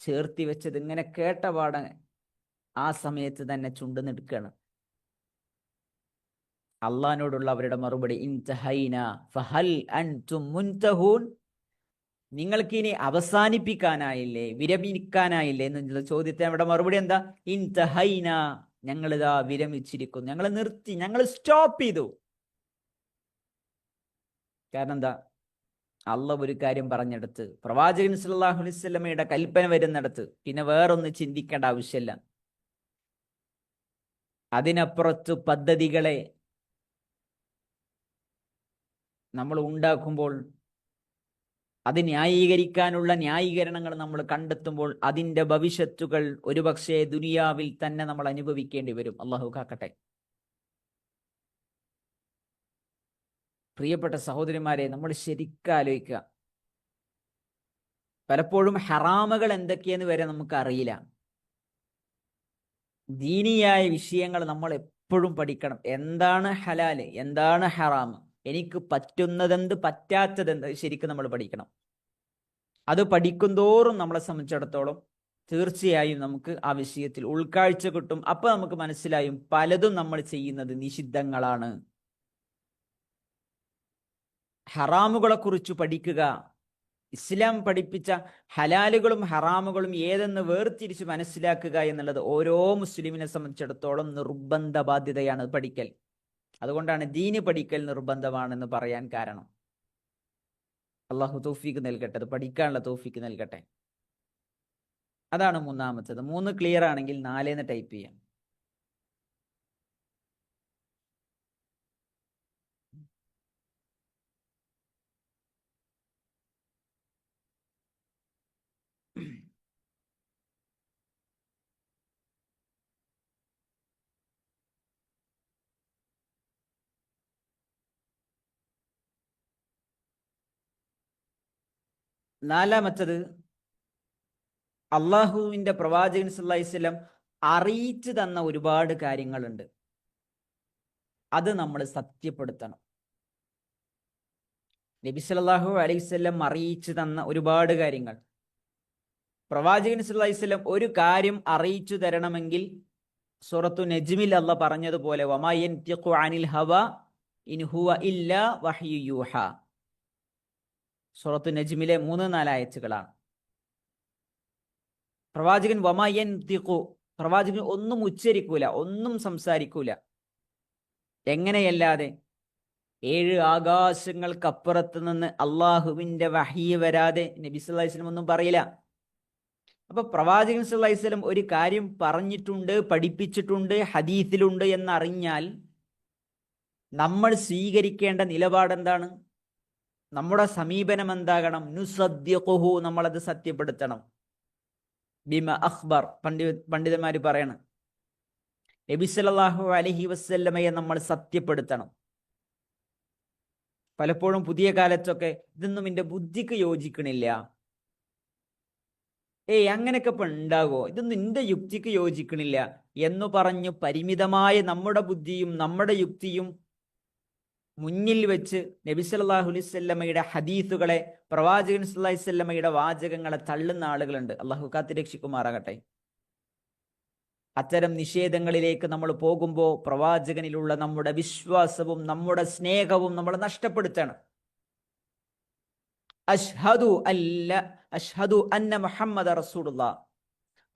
ചേർത്തി വെച്ചത് ഇങ്ങനെ കേട്ട പാടെ ആ സമയത്ത് തന്നെ ചുണ്ടെന്നെടുക്കുകയാണ്. അള്ളാഹിനോടുള്ള അവരുടെ മറുപടി, ഇൻതഹൈന ഫഹൽ അൻതും മുൻതഹൂൻ. നിങ്ങൾക്ക് ഇനി അവസാനിപ്പിക്കാനായില്ലേ, വിരമിക്കാനായില്ലേ എന്നുള്ള ചോദ്യത്തെ അവിടെ മറുപടി എന്താ? ഇൻതഹൈന, ഞങ്ങളിതാ വിരമിച്ചിരിക്കുന്നു, ഞങ്ങൾ നിർത്തി, ഞങ്ങൾ സ്റ്റോപ്പ് ചെയ്തു. കാരണം എന്താ? അള്ളാഹ് ഒരു കാര്യം പറഞ്ഞെടുത്ത്, പ്രവാചകൻ സല്ലല്ലാഹു അലൈഹി വസല്ലമയുടെ കൽപ്പന വരുന്നിടത്ത് പിന്നെ വേറൊന്ന് ചിന്തിക്കേണ്ട ആവശ്യമില്ല. അതിനപ്പുറത്ത് പദ്ധതികളെ നമ്മൾ ഉണ്ടാക്കുമ്പോൾ, അത് ന്യായീകരിക്കാനുള്ള ന്യായീകരണങ്ങൾ നമ്മൾ കണ്ടെത്തുമ്പോൾ അതിൻ്റെ ഭവിഷ്യത്തുകൾ ഒരുപക്ഷെ ദുനിയാവിൽ തന്നെ നമ്മൾ അനുഭവിക്കേണ്ടി വരും. അള്ളാഹു കാക്കട്ടെ. പ്രിയപ്പെട്ട സഹോദരിമാരെ, നമ്മൾ ശരിക്കും ആലോചിക്കുക. പലപ്പോഴും ഹറാമുകൾ എന്തൊക്കെയെന്ന് വരെ നമുക്കറിയില്ല. ദീനിയായ വിഷയങ്ങൾ നമ്മൾ എപ്പോഴും പഠിക്കണം. എന്താണ് ഹലാല്, എന്താണ് ഹറാം, എനിക്ക് പറ്റുന്നതെന്ത്, പറ്റാത്തതെന്ത്, ശരിക്കും നമ്മൾ പഠിക്കണം. അത് പഠിക്കുന്തോറും നമ്മളെ സംബന്ധിച്ചിടത്തോളം തീർച്ചയായും നമുക്ക് ആ വിഷയത്തിൽ ഉൾക്കാഴ്ച കിട്ടും. അപ്പൊ നമുക്ക് മനസ്സിലായും പലതും നമ്മൾ ചെയ്യുന്നത് നിഷിദ്ധങ്ങളാണ്. ഹറാമുകളെ കുറിച്ച് പഠിക്കുക, ഇസ്ലാം പഠിപ്പിച്ച ഹലാലുകളും ഹറാമുകളും ഏതെന്ന് വേർതിരിച്ച് മനസ്സിലാക്കുക എന്നുള്ളത് ഓരോ മുസ്ലിമിനെ സംബന്ധിച്ചിടത്തോളം നിർബന്ധ ബാധ്യതയാണ് പഠിക്കൽ. അതുകൊണ്ടാണ് ദീന് പഠിക്കൽ നിർബന്ധമാണെന്ന് പറയാൻ കാരണം. അള്ളാഹു തൗഫീക്ക് നൽകട്ടെ, അത് പഠിക്കാനുള്ള തൗഫീക്ക് നൽകട്ടെ. അതാണ് മൂന്നാമത്തത്. 3 ക്ലിയർ ആണെങ്കിൽ 4 ടൈപ്പ് ചെയ്യാം. നാലാമത്തത്, അള്ളാഹുവിന്റെ പ്രവാചകൻ സല്ലല്ലാഹു അലൈഹി വസല്ലം അറിയിച്ചു തന്ന ഒരുപാട് കാര്യങ്ങളുണ്ട്. അത് നമ്മൾ സത്യപ്പെടുത്തണം. നബി സല്ലല്ലാഹു അലൈഹി വസല്ലം അറിയിച്ചു തന്ന ഒരുപാട് കാര്യങ്ങൾ. പ്രവാചകൻ സല്ലല്ലാഹു അലൈഹി വസല്ലം ഒരു കാര്യം അറിയിച്ചു തരണമെങ്കിൽ സൂറത്തു നജ്മിൽ അല്ലാഹ് പറഞ്ഞതുപോലെ വമാ യൻതിഖു അനിൽ ഹവ ഇൻ ഹുവ ഇല്ലാ വഹ്യു യൂഹ. സൂറത്തു നജ്മിലെ 3-4 ആയത്തുകളാണ്. പ്രവാചകൻ വമാ യൻതിഖു, പ്രവാചകൻ ഒന്നും ഉച്ചരിക്കൂല, ഒന്നും സംസാരിക്കൂല. എങ്ങനെയല്ലാതെ 7 ആകാശങ്ങൾക്കപ്പുറത്ത് നിന്ന് അള്ളാഹുവിന്റെ വഹി വരാതെ നബി സല്ലല്ലാഹു അലൈഹി വസല്ലം ഒന്നും പറയില്ല. അപ്പൊ പ്രവാചകൻ സല്ലല്ലാഹു അലൈഹി വസല്ലം ഒരു കാര്യം പറഞ്ഞിട്ടുണ്ട്, പഠിപ്പിച്ചിട്ടുണ്ട്, ഹദീസിലുണ്ട് എന്നറിഞ്ഞാൽ നമ്മൾ സ്വീകരിക്കേണ്ട നിലപാടെന്താണ്? നമ്മുടെ സമീപനം എന്താകണം? നുസദ്ദിഖുഹു, നമ്മളത് സത്യപ്പെടുത്തണം. ബിമ അഖ്ബർ, പണ്ഡിതന്മാർ പറയണം, നബി സല്ലല്ലാഹു അലൈഹി വസല്ലമയെ നമ്മൾ സത്യപ്പെടുത്തണം. പലപ്പോഴും പുതിയ കാലത്തൊക്കെ ഇതൊന്നും എൻ്റെ ബുദ്ധിക്ക് യോജിക്കണില്ല, അങ്ങനെയൊക്കെ ഇപ്പൊ ഉണ്ടാകുമോ, ഇതൊന്നും എൻ്റെ യുക്തിക്ക് യോജിക്കണില്ല എന്ന് പറഞ്ഞു പരിമിതമായ നമ്മുടെ ബുദ്ധിയും നമ്മുടെ യുക്തിയും മുന്നിൽ വെച്ച് നബി സല്ലല്ലാഹു അലൈഹി വസല്ലമയുടെ ഹദീസുകളെ, പ്രവാചകൻ സല്ലല്ലാഹു അലൈഹി വസല്ലമയുടെ വാചകങ്ങളെ തള്ളുന്ന ആളുകളുണ്ട്. അള്ളാഹു കാത്തുരക്ഷിക്കുമാറാകട്ടെ. അത്തരം നിഷേധങ്ങളിലേക്ക് നമ്മൾ പോകുമ്പോൾ പ്രവാചകനിലുള്ള നമ്മുടെ വിശ്വാസവും നമ്മുടെ സ്നേഹവും നമ്മൾ നഷ്ടപ്പെടുത്തണം. അഷ്ഹദു അന്ന മുഹമ്മദ റസൂലുള്ളാഹ്,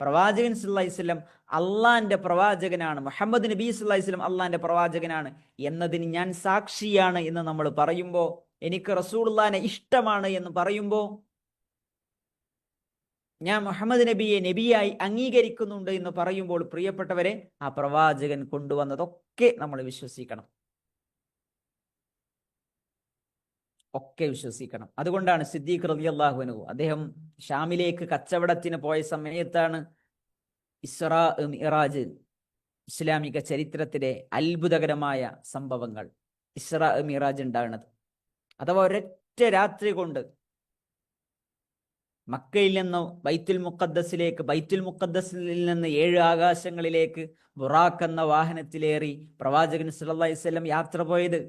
പ്രവാചകൻ സല്ലല്ലാഹു അലൈഹി വസല്ലം അള്ളാന്റെ പ്രവാചകനാണ്, മുഹമ്മദ് നബി സല്ലല്ലാഹു അലൈഹി വസല്ലം അള്ളാന്റെ പ്രവാചകനാണ് എന്നതിന് ഞാൻ സാക്ഷിയാണ് എന്ന് നമ്മൾ പറയുമ്പോൾ, എനിക്ക് റസൂലുള്ളാഹിനെ ഇഷ്ടമാണ് എന്ന് പറയുമ്പോൾ, ഞാൻ മുഹമ്മദ് നബിയെ നബിയായി അംഗീകരിക്കുന്നുണ്ട് എന്ന് പറയുമ്പോൾ, പ്രിയപ്പെട്ടവരെ, ആ പ്രവാചകൻ കൊണ്ടുവന്നതൊക്കെ നമ്മൾ വിശ്വസിക്കണം, ഒക്കെ വിശ്വസിക്കണം. അതുകൊണ്ടാണ് സിദ്ദീഖ് റളിയല്ലാഹു അൻഹു, അദ്ദേഹം ഷാമിലേക്ക് കച്ചവടത്തിന് പോയ സമയത്താണ് ഇസ്രാ മിഅ്റാജ്, ഇസ്ലാമിക ചരിത്രത്തിലെ അത്ഭുതകരമായ സംഭവങ്ങൾ, ഇസ്രാ മിഅ്റാജ് ഉണ്ടാകുന്നത്. അഥവാ ഒരൊറ്റ രാത്രി കൊണ്ട് മക്കയിൽ നിന്ന് ബൈത്തുൽ മുഖദ്ദസിലേക്ക്, ബൈത്തുൽ മുഖദ്ദസിൽ നിന്ന് 7 ആകാശങ്ങളിലേക്ക് ബുറാഖ് എന്ന വാഹനത്തിലേറി പ്രവാചകൻ സല്ലല്ലാഹു അലൈഹി വസല്ലം യാത്ര പോയത്.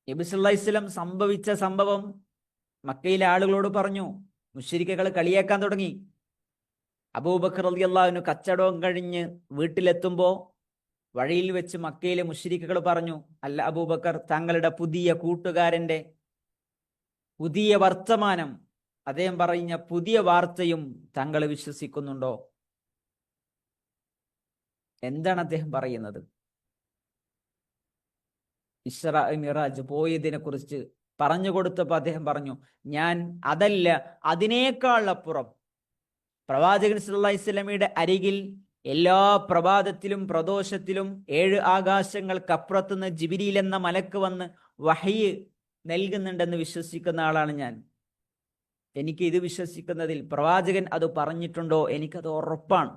നബി സല്ലല്ലാഹു അലൈഹി വസല്ലം സംഭവിച്ച സംഭവം മക്കയിലെ ആളുകളോട് പറഞ്ഞു. മുശ്രിക്കുകൾ കളിയാക്കാൻ തുടങ്ങി. അബൂബക്കർ റളിയല്ലാഹു അൻഹു കച്ചവടം കഴിഞ്ഞ് വീട്ടിലെത്തുമ്പോൾ വഴിയിൽ വെച്ച് മക്കയിലെ മുശ്രിക്കുകൾ പറഞ്ഞു, അല്ല അബൂബക്കർ, താങ്കളുടെ പുതിയ കൂട്ടുകാരന്റെ പുതിയ വർത്തമാനം, അദ്ദേഹം പറഞ്ഞ പുതിയ വാർത്തയും താങ്കൾ വിശ്വസിക്കുന്നുണ്ടോ? എന്താണ് അദ്ദേഹം പറയുന്നത്? ഇസ്രാ മിഅ്റാജ് പോയതിനെ കുറിച്ച് പറഞ്ഞു കൊടുത്തപ്പോൾ അദ്ദേഹം പറഞ്ഞു, ഞാൻ അതല്ല, അതിനേക്കാൾ അപ്പുറം പ്രവാചകൻ സല്ലല്ലാഹു അലൈഹി വസല്ലമയുടെ അരികിൽ എല്ലാ പ്രഭാതത്തിലും പ്രദോഷത്തിലും 7 ആകാശങ്ങൾക്കപ്പുറത്തുനിന്ന് ജിബ്രീൽ എന്ന മലക്ക് വന്ന് വഹയ് നൽകുന്നുണ്ടെന്ന് വിശ്വസിക്കുന്ന ആളാണ് ഞാൻ. എനിക്ക് ഇത് വിശ്വസിക്കുന്നതിൽ പ്രവാചകൻ അത് പറഞ്ഞിട്ടുണ്ടോ, എനിക്കത് ഉറപ്പാണ്,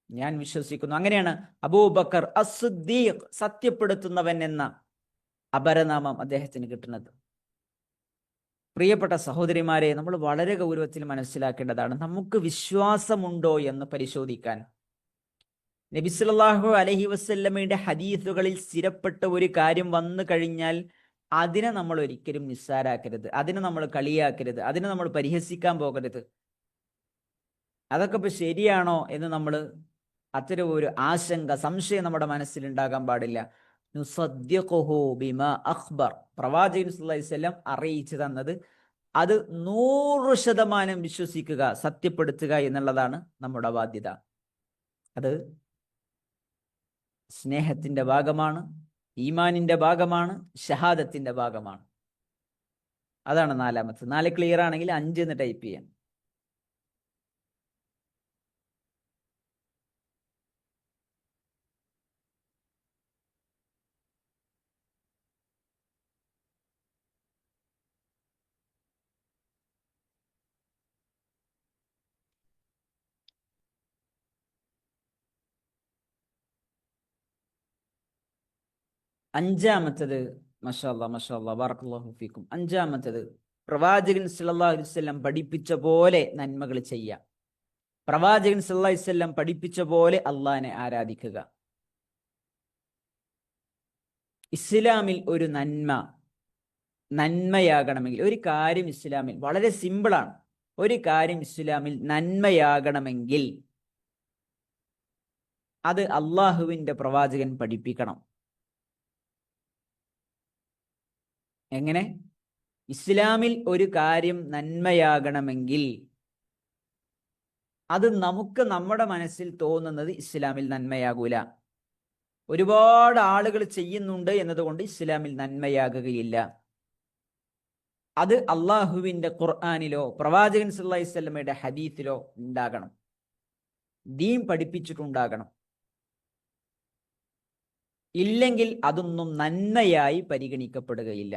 ഞാൻ വിശ്വസിക്കുന്നു. അങ്ങനെയാണ് അബൂബക്കർ അസ്-സിദ്ദീഖ്, സത്യപ്പെടുത്തുന്നവൻ എന്ന അപരനാമം അദ്ദേഹത്തിന് കിട്ടുന്നത്. പ്രിയപ്പെട്ട സഹോദരിമാരെ, നമ്മൾ വളരെ ഗൗരവത്തിൽ മനസ്സിലാക്കേണ്ടതാണ്, നമുക്ക് വിശ്വാസമുണ്ടോ എന്ന് പരിശോധിക്കാൻ. നബി സല്ലല്ലാഹു അലൈഹി വസല്ലമയുടെ ഹദീസുകളിൽ സ്ഥിരപ്പെട്ട ഒരു കാര്യം വന്നു കഴിഞ്ഞാൽ അതിനെ നമ്മൾ ഒരിക്കലും നിസ്സാരാക്കരുത്, അതിനെ നമ്മൾ കളിയാക്കരുത്, അതിനെ നമ്മൾ പരിഹസിക്കാൻ പോകരുത്. അതൊക്കെ ഇപ്പൊ ശരിയാണോ എന്ന് നമ്മൾ അത്തരം ഒരു ആശങ്ക, സംശയം നമ്മുടെ മനസ്സിൽ ഉണ്ടാകാൻ പാടില്ല. നുസദ്ദിഖുഹു ബിമാ അഖ്ബർ, പ്രവാചകൻ സല്ലല്ലാഹു അലൈഹി വസല്ലം അറിയിച്ചു തന്നത് അത് 100% വിശ്വസിക്കുക, സത്യപ്പെടുത്തുക എന്നുള്ളതാണ് നമ്മുടെ ബാധ്യത. അത് സ്നേഹത്തിന്റെ ഭാഗമാണ്, ഈമാനിന്റെ ഭാഗമാണ്, ഷഹാദത്തിന്റെ ഭാഗമാണ്. അതാണ് 4-മത്തെ. 4 ക്ലിയർ ആണെങ്കിൽ 5 എന്ന് ടൈപ്പ് ചെയ്യാം. അഞ്ചാമത്തത്, മാഷാ അല്ലാഹ് മാഷാ അല്ലാഹ് ബറക്കല്ലാഹു ഫീക്കും, അഞ്ചാമത്തത് പ്രവാചകൻ സല്ലല്ലാഹു അലൈഹി വസല്ലം പഠിപ്പിച്ച പോലെ നന്മകൾ ചെയ്യുക. പ്രവാചകൻ സല്ലല്ലാഹു അലൈഹി വസല്ലം പഠിപ്പിച്ച പോലെ അള്ളാഹിനെ ആരാധിക്കുക. ഇസ്ലാമിൽ ഒരു നന്മയാകണമെങ്കിൽ ഒരു കാര്യം ഇസ്ലാമിൽ വളരെ സിമ്പിളാണ്. ഒരു കാര്യം ഇസ്ലാമിൽ നന്മയാകണമെങ്കിൽ അത് അള്ളാഹുവിൻ്റെ പ്രവാചകൻ പഠിപ്പിക്കണം. എങ്ങനെ? ഇസ്ലാമിൽ ഒരു കാര്യം നന്മയാകണമെങ്കിൽ അത് നമുക്ക് നമ്മുടെ മനസ്സിൽ തോന്നുന്നത് ഇസ്ലാമിൽ നന്മയാകൂല. ഒരുപാട് ആളുകൾ ചെയ്യുന്നുണ്ട് എന്നതുകൊണ്ട് ഇസ്ലാമിൽ നന്മയാകുകയില്ല. അത് അള്ളാഹുവിൻ്റെ ഖുർആനിലോ പ്രവാചകൻ സല്ലല്ലാഹു അലൈഹി വസല്ലമയുടെ ഹദീസിലോ ഉണ്ടാകണം, ദീൻ പഠിപ്പിച്ചിട്ടുണ്ടാകണം. ഇല്ലെങ്കിൽ അതൊന്നും നന്മയായി പരിഗണിക്കപ്പെടുകയില്ല.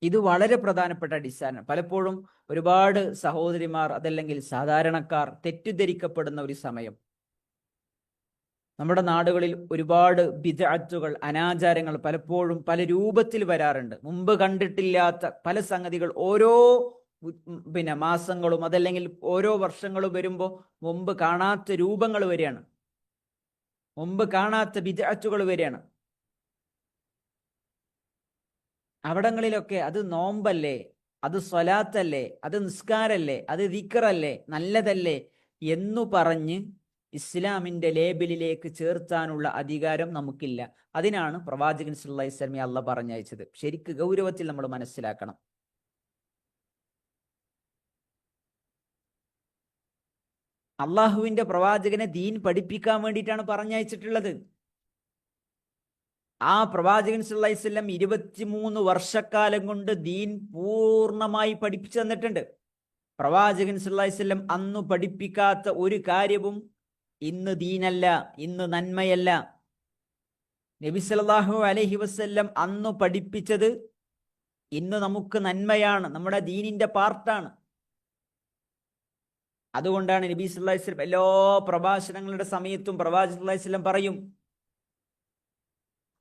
ഇത് വളരെ പ്രധാനപ്പെട്ട അടിസ്ഥാനം. പലപ്പോഴും ഒരുപാട് സഹോദരിമാർ അതല്ലെങ്കിൽ സാധാരണക്കാർ തെറ്റിദ്ധരിക്കപ്പെടുന്ന ഒരു സമയം. നമ്മുടെ നാടുകളിൽ ഒരുപാട് ബിദ്അത്തുകൾ, അനാചാരങ്ങൾ പലപ്പോഴും പല രൂപത്തിൽ വരാറുണ്ട്. മുമ്പ് കണ്ടിട്ടില്ലാത്ത പല സംഗതികൾ ഓരോ മാസങ്ങളും അതല്ലെങ്കിൽ ഓരോ വർഷങ്ങളും വരുമ്പോൾ മുമ്പ് കാണാത്ത രൂപങ്ങൾ വരികയാണ്, മുമ്പ് കാണാത്ത ബിദ്അത്തുകൾ വരികയാണ്. അവിടങ്ങളിലൊക്കെ അത് നോമ്പല്ലേ, അത് സ്വലാത്തല്ലേ, അത് നിസ്കാരല്ലേ, അത് ദിക്റല്ലേ, നല്ലതല്ലേ എന്നു പറഞ്ഞ് ഇസ്ലാമിൻ്റെ ലേബലിലേക്ക് ചേർത്താനുള്ള അധികാരം നമുക്കില്ല. അതിനാണ് പ്രവാചകൻ സല്ലല്ലാഹു അലൈഹി വസല്ലമയെ അല്ലാഹു പറഞ്ഞയച്ചത്. ശരിക്ക് ഗൗരവത്തിൽ നമ്മൾ മനസ്സിലാക്കണം. അള്ളാഹുവിൻ്റെ പ്രവാചകനെ ദീൻ പഠിപ്പിക്കാൻ വേണ്ടിയിട്ടാണ് പറഞ്ഞയച്ചിട്ടുള്ളത്. ആ പ്രവാചകൻ സല്ലല്ലാഹു അലൈഹി വസല്ലം 23 വർഷക്കാലം കൊണ്ട് ദീൻ പൂർണ്ണമായി പഠിപ്പിച്ചു തന്നിട്ടുണ്ട്. പ്രവാചകൻ സല്ലല്ലാഹു അലൈഹി വസല്ലം അന്ന് പഠിപ്പിക്കാത്ത ഒരു കാര്യവും ഇന്ന് ദീനല്ല, ഇന്ന് നന്മയല്ല. നബി സല്ലല്ലാഹു അലൈഹി വസല്ലം അന്ന് പഠിപ്പിച്ചത് ഇന്ന് നമുക്ക് നന്മയാണ്, നമ്മുടെ ദീനിന്റെ പാർട്ടാണ്. അതുകൊണ്ടാണ് നബി സല്ലല്ലാഹു അലൈഹി വസല്ലം എല്ലാ പ്രഭാഷണങ്ങളുടെ സമയത്തും പ്രവാചകൻ സല്ലല്ലാഹു അലൈഹി വസല്ലം പറയും,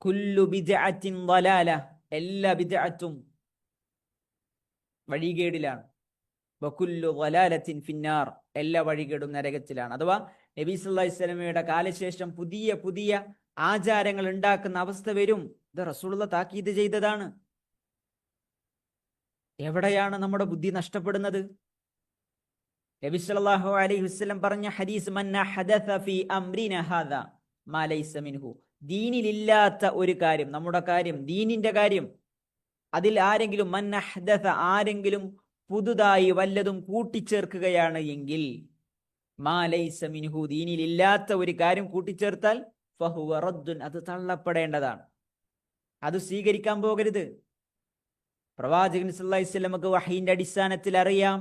കുല്ലു ബിദ്അത്തിൻ ളലാല, എല്ലാ ബിദ്അത്തും വഴികേടിലാണ്. വകുല്ലു ളലാലത്തിൻ ഫിന്നാർ, എല്ലാ വഴികേടും നരകത്തിലാണ്. അഥവാ നബി സല്ലല്ലാഹു അലൈഹി വസല്ലമയുടെ കാലശേഷം പുതിയ പുതിയ ആചാരങ്ങൾ ഉണ്ടാക്കുന്ന അവസ്ഥ വരും. ഇത് റസൂലുള്ളാഹി താക്കീത് ചെയ്തതാണ്. എവിടെയാണ് നമ്മുടെ ബുദ്ധി നഷ്ടപ്പെടുന്നത്? നബി സല്ലല്ലാഹു അലൈഹി വസല്ലം പറഞ്ഞ ഹദീസ്, മൻ അഹദസ ഫീ അംരിനാ ഹാദാ മാ ലൈസ മിൻഹു, ദീനിലില്ലാത്ത ഒരു കാര്യം, നമ്മുടെ കാര്യം, ദീനിന്റെ കാര്യം, അതിൽ ആരെങ്കിലും മൻ അഹദസ, ആരെങ്കിലും പുതുതായി വല്ലതും കൂട്ടിച്ചേർക്കുകയാണ് എങ്കിൽ, മാ ലൈസ മിൻഹു, ദീനിലില്ലാത്ത ഒരു കാര്യം കൂട്ടിച്ചേർത്താൽ ഫഹുവ റദ്ദുൻ, അത് തള്ളപ്പെടേണ്ടതാണ്, അത് സ്വീകരിക്കാൻ പോകരുത്. പ്രവാചകൻ സല്ലല്ലാഹു അലൈഹി വസല്ലമക്ക് വഹീന്റെ അടിസ്ഥാനത്തിൽ അറിയാം,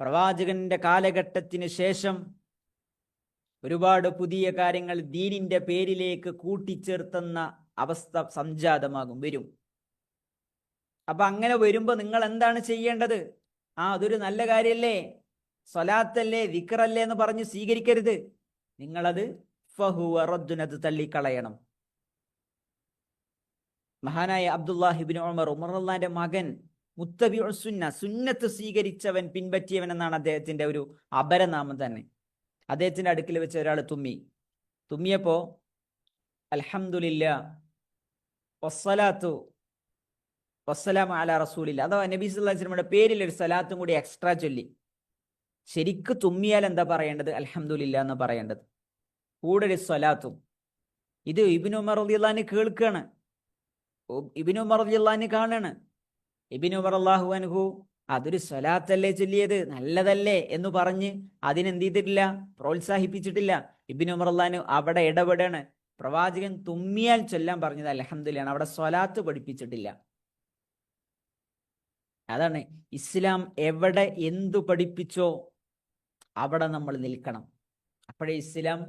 പ്രവാചകന്റെ കാലഘട്ടത്തിന് ശേഷം ഒരുപാട് പുതിയ കാര്യങ്ങൾ ദീനിന്റെ പേരിലേക്ക് കൂട്ടിച്ചേർത്തുന്ന അവസ്ഥ സംജാതമാകും, വരും. അപ്പൊ അങ്ങനെ വരുമ്പോ നിങ്ങൾ എന്താണ് ചെയ്യേണ്ടത്? അതൊരു നല്ല കാര്യല്ലേ, സ്വലാത്തല്ലേ, ദിക്റല്ലേ എന്ന് പറഞ്ഞ് സ്വീകരിക്കരുത്. നിങ്ങളത് ഫഹുവ റദ്ദുൻ, അത് തള്ളിക്കളയണം. മഹാനായ അബ്ദുല്ലാഹി ഇബ്നു ഉമർ റളിയല്ലാഹുവിന്റെ മകൻ, മുത്തബിഉ സുന്ന, സുന്നത്ത് സ്വീകരിച്ചവൻ, പിൻപറ്റിയവൻ എന്നാണ് അദ്ദേഹത്തിന്റെ ഒരു അപരനാമം തന്നെ. അദ്ദേഹത്തിന്റെ അടുക്കൽ വെച്ച് ഒരാൾ തുമ്മിയപ്പോ അൽഹംദുലില്ലാ വസ്സലാത്തു വസ്സലാമു അലാ റസൂലില്ലാ, അഥവാ നബി സല്ലല്ലാഹു അലൈഹി വസല്ലമയുടെ പേരിൽ ഒരു സലാത്തും കൂടി എക്സ്ട്രാ ചൊല്ലി. ശരിക്ക് തുമ്മിയാൽ എന്താ പറയേണ്ടത്? അൽഹംദുലില്ലാ എന്ന് പറയേണ്ടത്, കൂടെ ഒരു സ്വലാത്തും. ഇത് ഇബ്നു ഉമർ റളിയല്ലാഹു അൻഹു കേൾക്കാണ്, ഇബ്നു ഉമർ റളിയല്ലാഹു അൻഹു കാണാണ്. ഇബ്നു ഉമർ റളിയല്ലാഹു അൻഹു അതൊരു സ്വലാത്തല്ലേ ചൊല്ലിയത്, നല്ലതല്ലേ എന്ന് പറഞ്ഞ് അതിനെന്ത് ചെയ്തിട്ടില്ല, പ്രോത്സാഹിപ്പിച്ചിട്ടില്ല. ഇബ്നു ഉമർ റളിയല്ലാഹു അൻഹു അവിടെ ഇടപെടാണ്. പ്രവാചകൻ തുമ്മിയാൽ ചൊല്ലാൻ പറഞ്ഞത് അൽഹംദുലില്ലാ, അവിടെ സ്വലാത്ത് പഠിപ്പിച്ചിട്ടില്ല. അതാണ് ഇസ്ലാം എവിടെ എന്തു പഠിപ്പിച്ചോ അവിടെ നമ്മൾ നിൽക്കണം. അപ്പോഴേ ഇസ്ലാം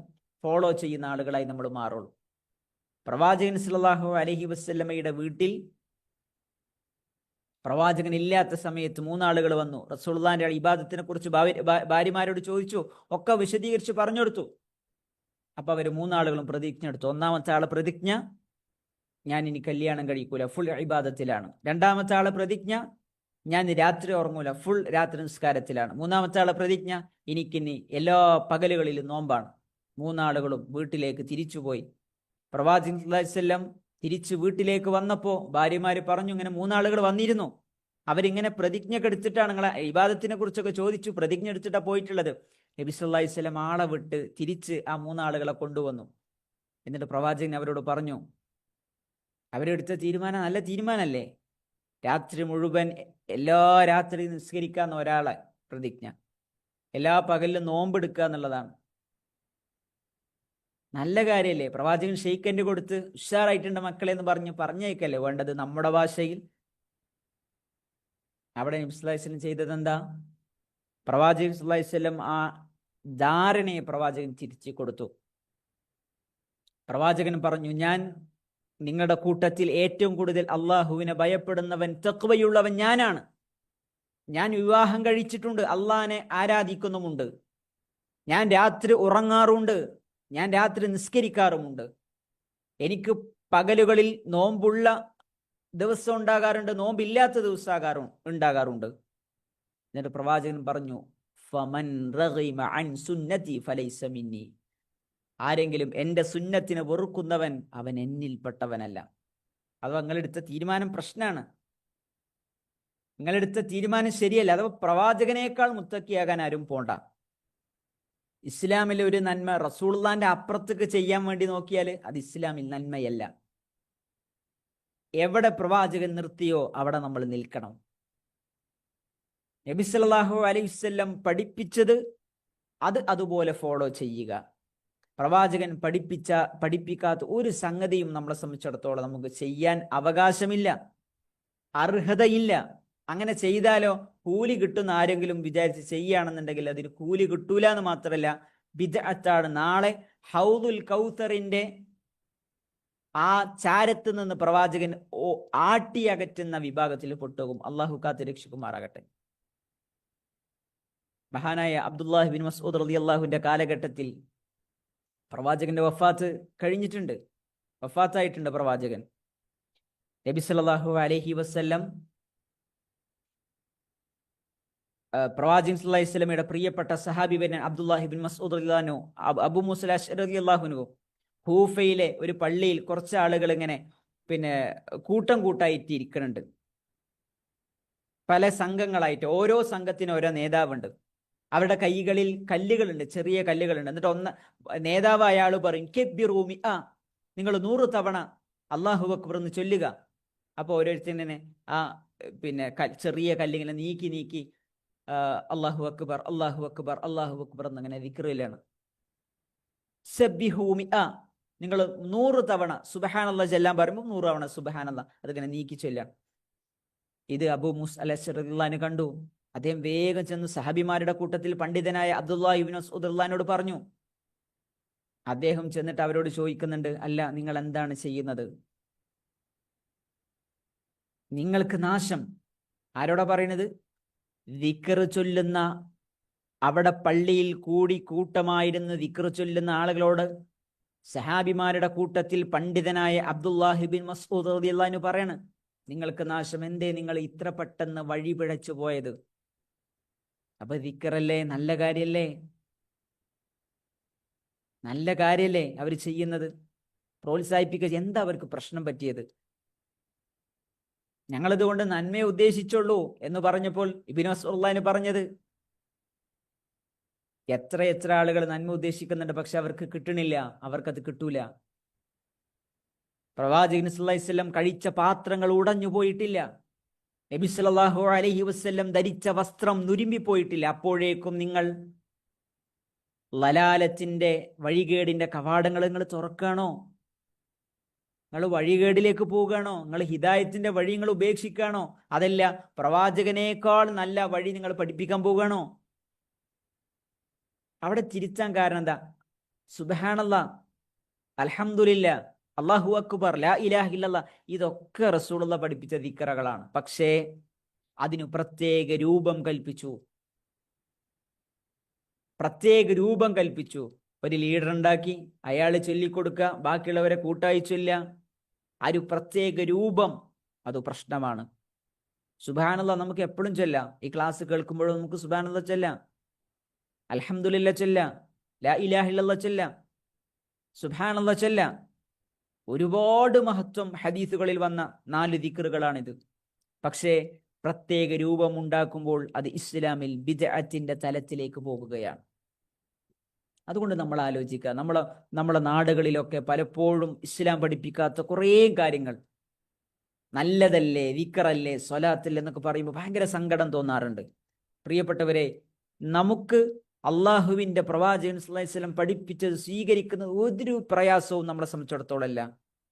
ഫോളോ ചെയ്യുന്ന ആളുകളായി നമ്മൾ മാറുള്ളൂ. പ്രവാചകൻ സല്ലല്ലാഹു അലൈഹി വസല്ലമയുടെ വീട്ടിൽ പ്രവാചകൻ ഇല്ലാത്ത സമയത്ത് 3 ആളുകൾ വന്നു. റസൂലുള്ളാഹിന്റെ ഇബാദത്തിനെ കുറിച്ച് ഭാര്യമാരോട് ചോദിച്ചു, ഒക്കെ വിശദീകരിച്ച് പറഞ്ഞു കൊടുത്തു. അപ്പൊ അവർ 3 ആളുകളും പ്രതിജ്ഞ എടുത്തു. ഒന്നാമത്തെ ആളെ പ്രതിജ്ഞ, ഞാൻ ഇനി കല്യാണം കഴിക്കൂല, ഫുൾ ഇബാദത്തിലാണ്. രണ്ടാമത്തെ ആളെ പ്രതിജ്ഞ, ഞാൻ രാത്രി ഉറങ്ങൂല, ഫുൾ രാത്രി നിസ്കാരത്തിലാണ്. മൂന്നാമത്തെ ആളെ പ്രതിജ്ഞ, എനിക്കിനി എല്ലാ പകലുകളിലും നോമ്പാണ്. മൂന്നാളുകളും വീട്ടിലേക്ക് തിരിച്ചുപോയി. പ്രവാചകൻ സല്ലല്ലാഹു അലൈഹി വസല്ലം തിരിച്ച് വീട്ടിലേക്ക് വന്നപ്പോൾ ഭാര്യമാര് പറഞ്ഞു, ഇങ്ങനെ മൂന്നാളുകൾ വന്നിരുന്നു, അവരിങ്ങനെ പ്രതിജ്ഞ എടുത്തിട്ടാണ്, നിങ്ങളെ ഇബാദത്തിനെ കുറിച്ചൊക്കെ ചോദിച്ചു, പ്രതിജ്ഞ എടുത്തിട്ടാണ് പോയിട്ടുള്ളത്. നബി സല്ലല്ലാഹു അലൈഹി വസല്ലം ആളെ വിട്ട് തിരിച്ച് ആ മൂന്നാളുകളെ കൊണ്ടുവന്നു. എന്നിട്ട് പ്രവാചകൻ അവരോട് പറഞ്ഞു, അവരെടുത്ത തീരുമാനം നല്ല തീരുമാനമല്ലേ? രാത്രി മുഴുവൻ എല്ലാ രാത്രി നിസ്കരിക്കാന്ന് ഒരാളെ പ്രതിജ്ഞ, എല്ലാ പകലിലും നോമ്പെടുക്കുക എന്നുള്ളതാണ്. നല്ല കാര്യമല്ലേ? പ്രവാചകൻ ഷെയ്ക്കൻഡ് കൊടുത്ത് ഉഷാറായിട്ടുണ്ട് മക്കളെ എന്ന് പറഞ്ഞേക്കല്ലേ വേണ്ടത് നമ്മുടെ ഭാഷയിൽ. അവിടെ നബി സല്ലല്ലാഹു അലൈഹി വസല്ലം ചെയ്തത് എന്താ? പ്രവാചകൻ സല്ലല്ലാഹു അലൈഹി വസല്ലം ആ ധാരണയെ പ്രവാചകൻ തിരിച്ചു കൊടുത്തു. പ്രവാചകൻ പറഞ്ഞു, ഞാൻ നിങ്ങളുടെ കൂട്ടത്തിൽ ഏറ്റവും കൂടുതൽ അള്ളാഹുവിനെ ഭയപ്പെടുന്നവൻ, തഖ്വയുള്ളവൻ ഞാനാണ്. ഞാൻ വിവാഹം കഴിച്ചിട്ടുണ്ട്, അള്ളാഹിനെ ആരാധിക്കുന്നുമുണ്ട്, ഞാൻ രാത്രി ഉറങ്ങാറുണ്ട്, ഞാൻ രാത്രി നിസ്കരിക്കാറുമുണ്ട്, എനിക്ക് പകലുകളിൽ നോമ്പുള്ള ദിവസം ഉണ്ടാകാറുണ്ട്, നോമ്പില്ലാത്ത ദിവസം ഉണ്ടാകാറുണ്ട്. എന്നിട്ട് പ്രവാചകൻ പറഞ്ഞു, ഫമൻ റഗിമ അൻ സുന്നതി ഫലൈസ മിന്നി, ആരെങ്കിലും എൻ്റെ സുന്നത്തിനെ വെറുക്കുന്നവൻ അവൻ എന്നിൽപ്പെട്ടവനല്ല. അഥവാ നിങ്ങളെടുത്ത തീരുമാനം പ്രശ്നമാണ്, നിങ്ങളെടുത്ത തീരുമാനം ശരിയല്ല. അഥവാ പ്രവാചകനേക്കാൾ മുത്തക്കിയാകാൻ ആരും പോണ്ട. ഇസ്ലാമിലെ ഒരു നന്മ റസൂലുള്ളാന്റെ അപ്പുറത്തേക്ക് ചെയ്യാൻ വേണ്ടി നോക്കിയാൽ അത് ഇസ്ലാമിൽ നന്മയല്ല. എവിടെ പ്രവാചകൻ നിർത്തിയോ അവിടെ നമ്മൾ നിൽക്കണം. നബി സല്ലല്ലാഹു അലൈഹി വസല്ലം പഠിപ്പിച്ചത് അത് അതുപോലെ ഫോളോ ചെയ്യുക. പ്രവാചകൻ പഠിപ്പിക്കാത്ത ഒരു സംഗതിയും നമ്മളെ സംബന്ധിച്ചിടത്തോളം നമുക്ക് ചെയ്യാൻ അവകാശമില്ല, അർഹതയില്ല. അങ്ങനെ ചെയ്താലോ കൂലി കിട്ടുന്ന ആരെങ്കിലും വിചാരിച്ച് ചെയ്യുകയാണെന്നുണ്ടെങ്കിൽ അതിന് കൂലി കിട്ടൂല എന്ന് മാത്രമല്ല, ബിദ്അത്താണ്. നാളെ ഹൗദുൽ കൗസറിന്റെ ആ ചാരത്ത് നിന്ന് പ്രവാചകൻ ആട്ടിയകറ്റുന്ന വിഭാഗത്തിൽ പെട്ടുപോകും. അള്ളാഹു കാത്ത് രക്ഷിക്കുമാറാകട്ടെ. മഹാനായ അബ്ദുല്ലാഹി ബിൻ മസ്ഊദ് റളിയല്ലാഹുവിന്റെ കാലഘട്ടത്തിൽ പ്രവാചകന്റെ വഫാത്ത് കഴിഞ്ഞിട്ടുണ്ട്, വഫാത്തായിട്ടുണ്ട് പ്രവാചകൻ. നബി സല്ലല്ലാഹു അലൈഹി വസല്ലം പ്രവാചകൻ സല്ലല്ലാഹു അലൈഹി വസല്ലമയുടെ പ്രിയപ്പെട്ട സഹാബി അബ്ദുല്ലാഹി ബിൻ മസ്ഊദ് റളിയല്ലാഹു അബൂ മൂസ അശ്അരി റളിയല്ലാഹു കൂഫയിലെ ഒരു പള്ളിയിൽ കുറച്ച് ആളുകൾ ഇങ്ങനെ കൂട്ടം കൂട്ടായിട്ട് ഇരിക്കുന്നുണ്ട്. പല സംഘങ്ങളായിട്ട്, ഓരോ സംഘത്തിന് ഓരോ നേതാവുണ്ട്. അവരുടെ കൈകളിൽ കല്ലുകളുണ്ട്, ചെറിയ കല്ലുകളുണ്ട്. എന്നിട്ട് നേതാവ് അയാൾ പറയും, കെബ്ബിറൂമി, നിങ്ങൾ 100 തവണ അല്ലാഹു അക്ബർ എന്ന് ചൊല്ലുക. അപ്പോൾ ഓരോരുത്തരിനെ ആ ചെറിയ കല്ലിങ്ങനെ നീക്കി നീക്കി അല്ലാഹു അക്ബർ അല്ലാഹു അക്ബർ അല്ലാഹു അക്ബർ എന്നങ്ങനെ ദിക്റിലാണ്. സബ്ബിഹൂമി, നിങ്ങൾ 100 തവണ സുബ്ഹാനല്ലാഹ് ചെല്ലാൻ പറയുമ്പോൾ 100 തവണ സുബ്ഹാനല്ലാഹ് അതിങ്ങനെ നീക്കി ചൊല്ലാം. ഇത് അബൂ മൂസ അശ്അരി റളിയല്ലാഹു കണ്ടു. അദ്ദേഹം വേഗം ചെന്ന് സഹാബിമാരുടെ കൂട്ടത്തിൽ പണ്ഡിതനായ അബ്ദുല്ലാഹി ഇബ്നു മസ്ഊദ് റളിയല്ലാഹുവിനോട് പറഞ്ഞു. അദ്ദേഹം ചെന്നിട്ട് അവരോട് ചോദിക്കുന്നുണ്ട്, അല്ല നിങ്ങൾ എന്താണ് ചെയ്യുന്നത്? നിങ്ങൾക്ക് നാശം. ആരോടാ പറയുന്നത്? ദിക്ർ ചൊല്ലുന്ന, അവിടെ പള്ളിയിൽ കൂട്ടമായിരുന്ന് ദിക്ർ ചൊല്ലുന്ന ആളുകളോട് സഹാബിമാരുടെ കൂട്ടത്തിൽ പണ്ഡിതനായ അബ്ദുല്ലാഹി ബിൻ മസ്ഊദ് റളിയല്ലാഹു അൻഹു പറയാണ്, നിങ്ങൾക്ക് നാശം. എന്തേ നിങ്ങൾ ഇത്ര പെട്ടെന്ന് വഴി പിഴച്ചു പോയത്? അപ്പൊ ദിക്റല്ലേ, നല്ല കാര്യല്ലേ, നല്ല കാര്യല്ലേ അവർ ചെയ്യുന്നത്, പ്രോത്സാഹിപ്പിക്കുക. എന്താ അവർക്ക് പ്രശ്നം പറ്റിയത്? ഞങ്ങളിതുകൊണ്ട് നന്മയെ ഉദ്ദേശിച്ചുള്ളൂ എന്ന് പറഞ്ഞപ്പോൾ ഇബ്നു മസ്ഊദ് പറഞ്ഞത്, എത്ര ആളുകൾ നന്മ ഉദ്ദേശിക്കുന്നുണ്ട്, പക്ഷെ അവർക്ക് കിട്ടണില്ല, അവർക്കത് കിട്ടൂല. പ്രവാചകൻ സല്ലല്ലാഹു അലൈഹി വസല്ലം കഴിച്ച പാത്രങ്ങൾ ഉടഞ്ഞു പോയിട്ടില്ല, നബി സല്ലല്ലാഹു അലൈഹി വസല്ലം ധരിച്ച വസ്ത്രം നുരുമ്പിപ്പോയിട്ടില്ല. അപ്പോഴേക്കും നിങ്ങൾ ലലാലത്തിന്റെ, വഴികേടിന്റെ കവാടങ്ങൾ നിങ്ങൾ തുറക്കാണോ? നിങ്ങൾ വഴികേടിലേക്ക് പോവുകയാണോ? നിങ്ങൾ ഹിദായത്തിന്റെ വഴി നിങ്ങൾ ഉപേക്ഷിക്കുകയാണോ? അതല്ല പ്രവാചകനേക്കാൾ നല്ല വഴി നിങ്ങൾ പഠിപ്പിക്കാൻ പോവുകയാണോ? അവിടെ തിരിച്ചാൻ കാരണം എന്താ? സുബ്ഹാനല്ലാഹ്, അൽഹംദുലില്ലാഹ്, അല്ലാഹു അക്ബർ, ലാ ഇലാഹ ഇല്ലല്ലാഹ്, ഇതൊക്കെ റസൂലുള്ളാഹ് പഠിപ്പിച്ച ദിക്റുകളാണ്. പക്ഷേ അതിനു പ്രത്യേക രൂപം കൽപ്പിച്ചു, ഒരു ലീഡർ ഉണ്ടാക്കി അയാൾ ചൊല്ലിക്കൊടുക്കുക, ബാക്കിയുള്ളവരെ കൂട്ടായി ചൊല്ലുക. ആ ഒരു പ്രത്യേക രൂപം അത് പ്രശ്നമാണ്. സുബ്ഹാനല്ലാഹ് നമുക്ക് എപ്പോഴും ചൊല്ലാം, ഈ ക്ലാസ് കേൾക്കുമ്പോഴും നമുക്ക് സുബ്ഹാനല്ലാഹ് ചൊല്ലാം, അൽഹംദുലില്ലാഹ് ചൊല്ലാം, ലാ ഇലാഹ ഇല്ലല്ലാഹ് ചൊല്ലാം. സുബ്ഹാനല്ലാഹ് ചൊല്ല. ഒരുപാട് മഹത്വം ഹദീസുകളിൽ വന്ന 4 ദിക്റുകളാണിത്. പക്ഷേ പ്രത്യേക രൂപം ഉണ്ടാക്കുമ്പോൾ അത് ഇസ്ലാമിൽ ബിദ്അത്തിന്റെ തലത്തിലേക്ക് പോകുകയാണ്. അതുകൊണ്ട് നമ്മൾ ആലോചിക്കുക, നമ്മളെ നാടുകളിലൊക്കെ പലപ്പോഴും ഇസ്ലാം പഠിപ്പിക്കാത്ത കുറേ കാര്യങ്ങൾ, നല്ലതല്ലേ, ദിക്റല്ലേ, സ്വലാത്തല്ലേ എന്നൊക്കെ പറയുമ്പോൾ ഭയങ്കര സങ്കടം തോന്നാറുണ്ട്. പ്രിയപ്പെട്ടവരെ, നമുക്ക് അള്ളാഹുവിൻ്റെ പ്രവാചകൻ സല്ലല്ലാഹു അലൈഹി വസല്ലം പഠിപ്പിച്ചത് സ്വീകരിക്കുന്നത് ഒരു പ്രയാസവും നമ്മളെ സംബന്ധിച്ചിടത്തോളമല്ല.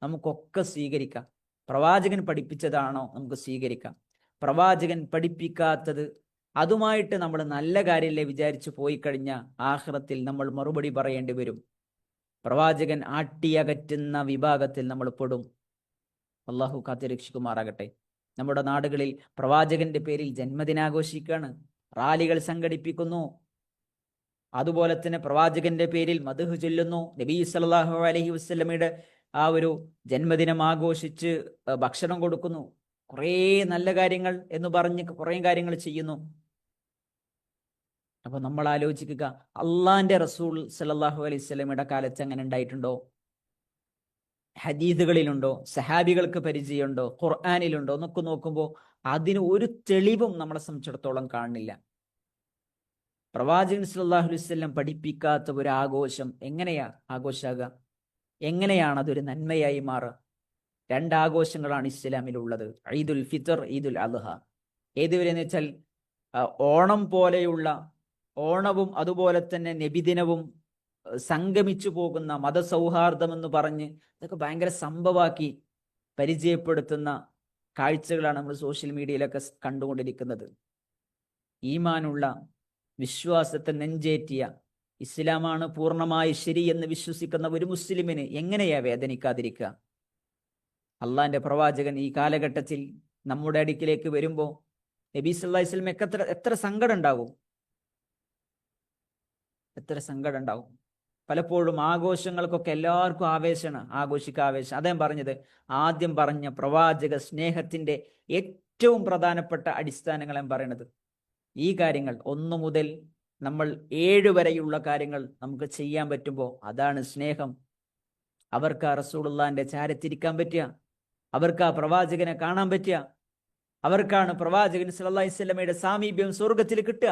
നമുക്കൊക്കെ സ്വീകരിക്കാം. പ്രവാചകൻ പഠിപ്പിച്ചതാണോ നമുക്ക് സ്വീകരിക്കാം. പ്രവാചകൻ പഠിപ്പിക്കാത്തത് അതുമായിട്ട് നമ്മൾ നല്ല കാര്യമല്ലേ വിചാരിച്ച് പോയി കഴിഞ്ഞാൽ ആഖിറത്തിൽ നമ്മൾ മറുപടി പറയേണ്ടി വരും. പ്രവാചകൻ ആട്ടിയകറ്റുന്ന വിഭാഗത്തിൽ നമ്മൾ പെടും. അള്ളാഹു കാത്തുരക്ഷിക്കുമാറാകട്ടെ. നമ്മുടെ നാടുകളിൽ പ്രവാചകന്റെ പേരിൽ ജന്മദിനാഘോഷിക്കുകയാണ്, റാലികൾ സംഘടിപ്പിക്കുന്നു. അതുപോലെ തന്നെ പ്രവാചകന്റെ പേരിൽ മദ്ഹ് ചൊല്ലുന്നു. നബി സല്ലല്ലാഹു അലൈഹി വസല്ലമയുടെ ആ ഒരു ജന്മദിനം ആഘോഷിച്ച് ഭക്ഷണം കൊടുക്കുന്നു. കുറേ നല്ല കാര്യങ്ങൾ എന്ന് പറഞ്ഞ് കുറേ കാര്യങ്ങൾ ചെയ്യുന്നു. അപ്പൊ നമ്മൾ ആലോചിക്കുക, അള്ളാന്റെ റസൂൽ സല്ലല്ലാഹു അലൈഹി വസല്ലമയുടെ കാലത്ത് അങ്ങനെ ഉണ്ടായിട്ടുണ്ടോ? ഹദീസുകളിലുണ്ടോ? സഹാബികൾക്ക് പരിചയമുണ്ടോ? ഖുർആനിലുണ്ടോ എന്നൊക്കെ നോക്കുമ്പോൾ അതിന് ഒരു തെളിവും നമ്മളെ സംബന്ധിച്ചിടത്തോളം കാണുന്നില്ല. പ്രവാചകൻ സല്ലല്ലാഹു അലൈഹി വസല്ലം പഠിപ്പിക്കാത്ത ഒരു ആഘോഷം എങ്ങനെയാ ആഘോഷാകുക? എങ്ങനെയാണ് അതൊരു നന്മയായി മാറുക? 2 ആഘോഷങ്ങളാണ് ഇസ്ലാമിലുള്ളത്, ഈദുൽ ഫിത്ർ, ഈദുൽ അദ്ഹ. ഏതുവരെയെന്ന് വെച്ചാൽ ഓണം പോലെയുള്ള, ഓണവും അതുപോലെ തന്നെ നബിദിനവും സംഗമിച്ചു പോകുന്ന മതസൗഹാർദ്ദം എന്ന് പറഞ്ഞ് ഇതൊക്കെ ഭയങ്കര സംഭവമാക്കി പരിചയപ്പെടുത്തുന്ന കാഴ്ചകളാണ് നമ്മൾ സോഷ്യൽ മീഡിയയിലൊക്കെ കണ്ടുകൊണ്ടിരിക്കുന്നത്. ഈമാനുള്ള, വിശ്വാസത്തെ നെഞ്ചേറ്റിയ, ഇസ്ലാമാണ് പൂർണ്ണമായി ശരി എന്ന് വിശ്വസിക്കുന്ന ഒരു മുസ്ലിമിന് എങ്ങനെയാ വേദനിക്കാതിരിക്കുക? അള്ളാന്റെ പ്രവാചകൻ ഈ കാലഘട്ടത്തിൽ നമ്മുടെ അടുക്കിലേക്ക് വരുമ്പോൾ നബി സല്ലല്ലാഹു അലൈഹി വസല്ലമയ്ക്ക് എത്ര സങ്കടം ഉണ്ടാവും, എത്ര സങ്കടം ഉണ്ടാവും. പലപ്പോഴും ആഘോഷങ്ങൾക്കൊക്കെ എല്ലാവർക്കും ആവേശമാണ്, ആവേശം. അദ്ദേഹം പറഞ്ഞത്, ആദ്യം പറഞ്ഞ പ്രവാചക സ്നേഹത്തിന്റെ ഏറ്റവും പ്രധാനപ്പെട്ട അടിസ്ഥാനങ്ങൾ ഞാൻ പറയണത് ഈ കാര്യങ്ങൾ. 1 മുതൽ നമ്മൾ 7 വരെയുള്ള കാര്യങ്ങൾ നമുക്ക് ചെയ്യാൻ പറ്റുമ്പോൾ അതാണ് സ്നേഹം. അവർക്ക് ആ റസൂലുള്ളാഹിന്റെ ചാരത്തിരിക്കാൻ പറ്റുക, അവർക്ക് ആ പ്രവാചകനെ കാണാൻ പറ്റുക, അവർക്കാണ് പ്രവാചകൻ സല്ലല്ലാഹു അലൈഹി വസല്ലമയുടെ സാമീപ്യം സ്വർഗത്തിൽ കിട്ടുക.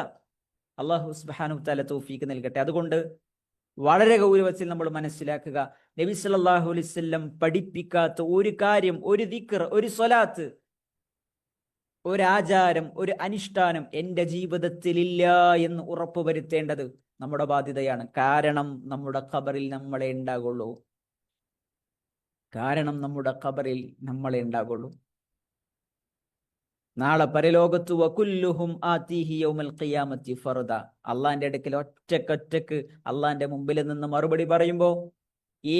അല്ലാഹു സുബ്ഹാനഹു തആല തൗഫീഖ് നൽകട്ടെ. അതുകൊണ്ട് വളരെ ഗൗരവത്തിൽ നമ്മൾ മനസ്സിലാക്കുക, നബി സല്ലല്ലാഹു അലൈഹി വസല്ലം പഠിപ്പിക്കാത്ത ഒരു കാര്യം, ഒരു ദിക്ർ, ഒരു സ്വലാത്ത്, ഒരു ആചാരം, ഒരു അനുഷ്ഠാനം എൻ്റെ ജീവിതത്തിലില്ല എന്ന് ഉറപ്പുവരുത്തേണ്ടത് നമ്മുടെ ബാധ്യതയാണ്. കാരണം നമ്മുടെ ഖബറിൽ നമ്മളെ ഉണ്ടാകുള്ളൂ. നാളെ പരലോകത്ത് വകുല്ലുഹും ആതിഹി യൗമൽ ഖിയാമത്തി ഫർദ. അള്ളാന്റെ അടുക്കൽ ഒറ്റക്ക് അള്ളാന്റെ മുമ്പിൽ നിന്ന് മറുപടി പറയുമ്പോൾ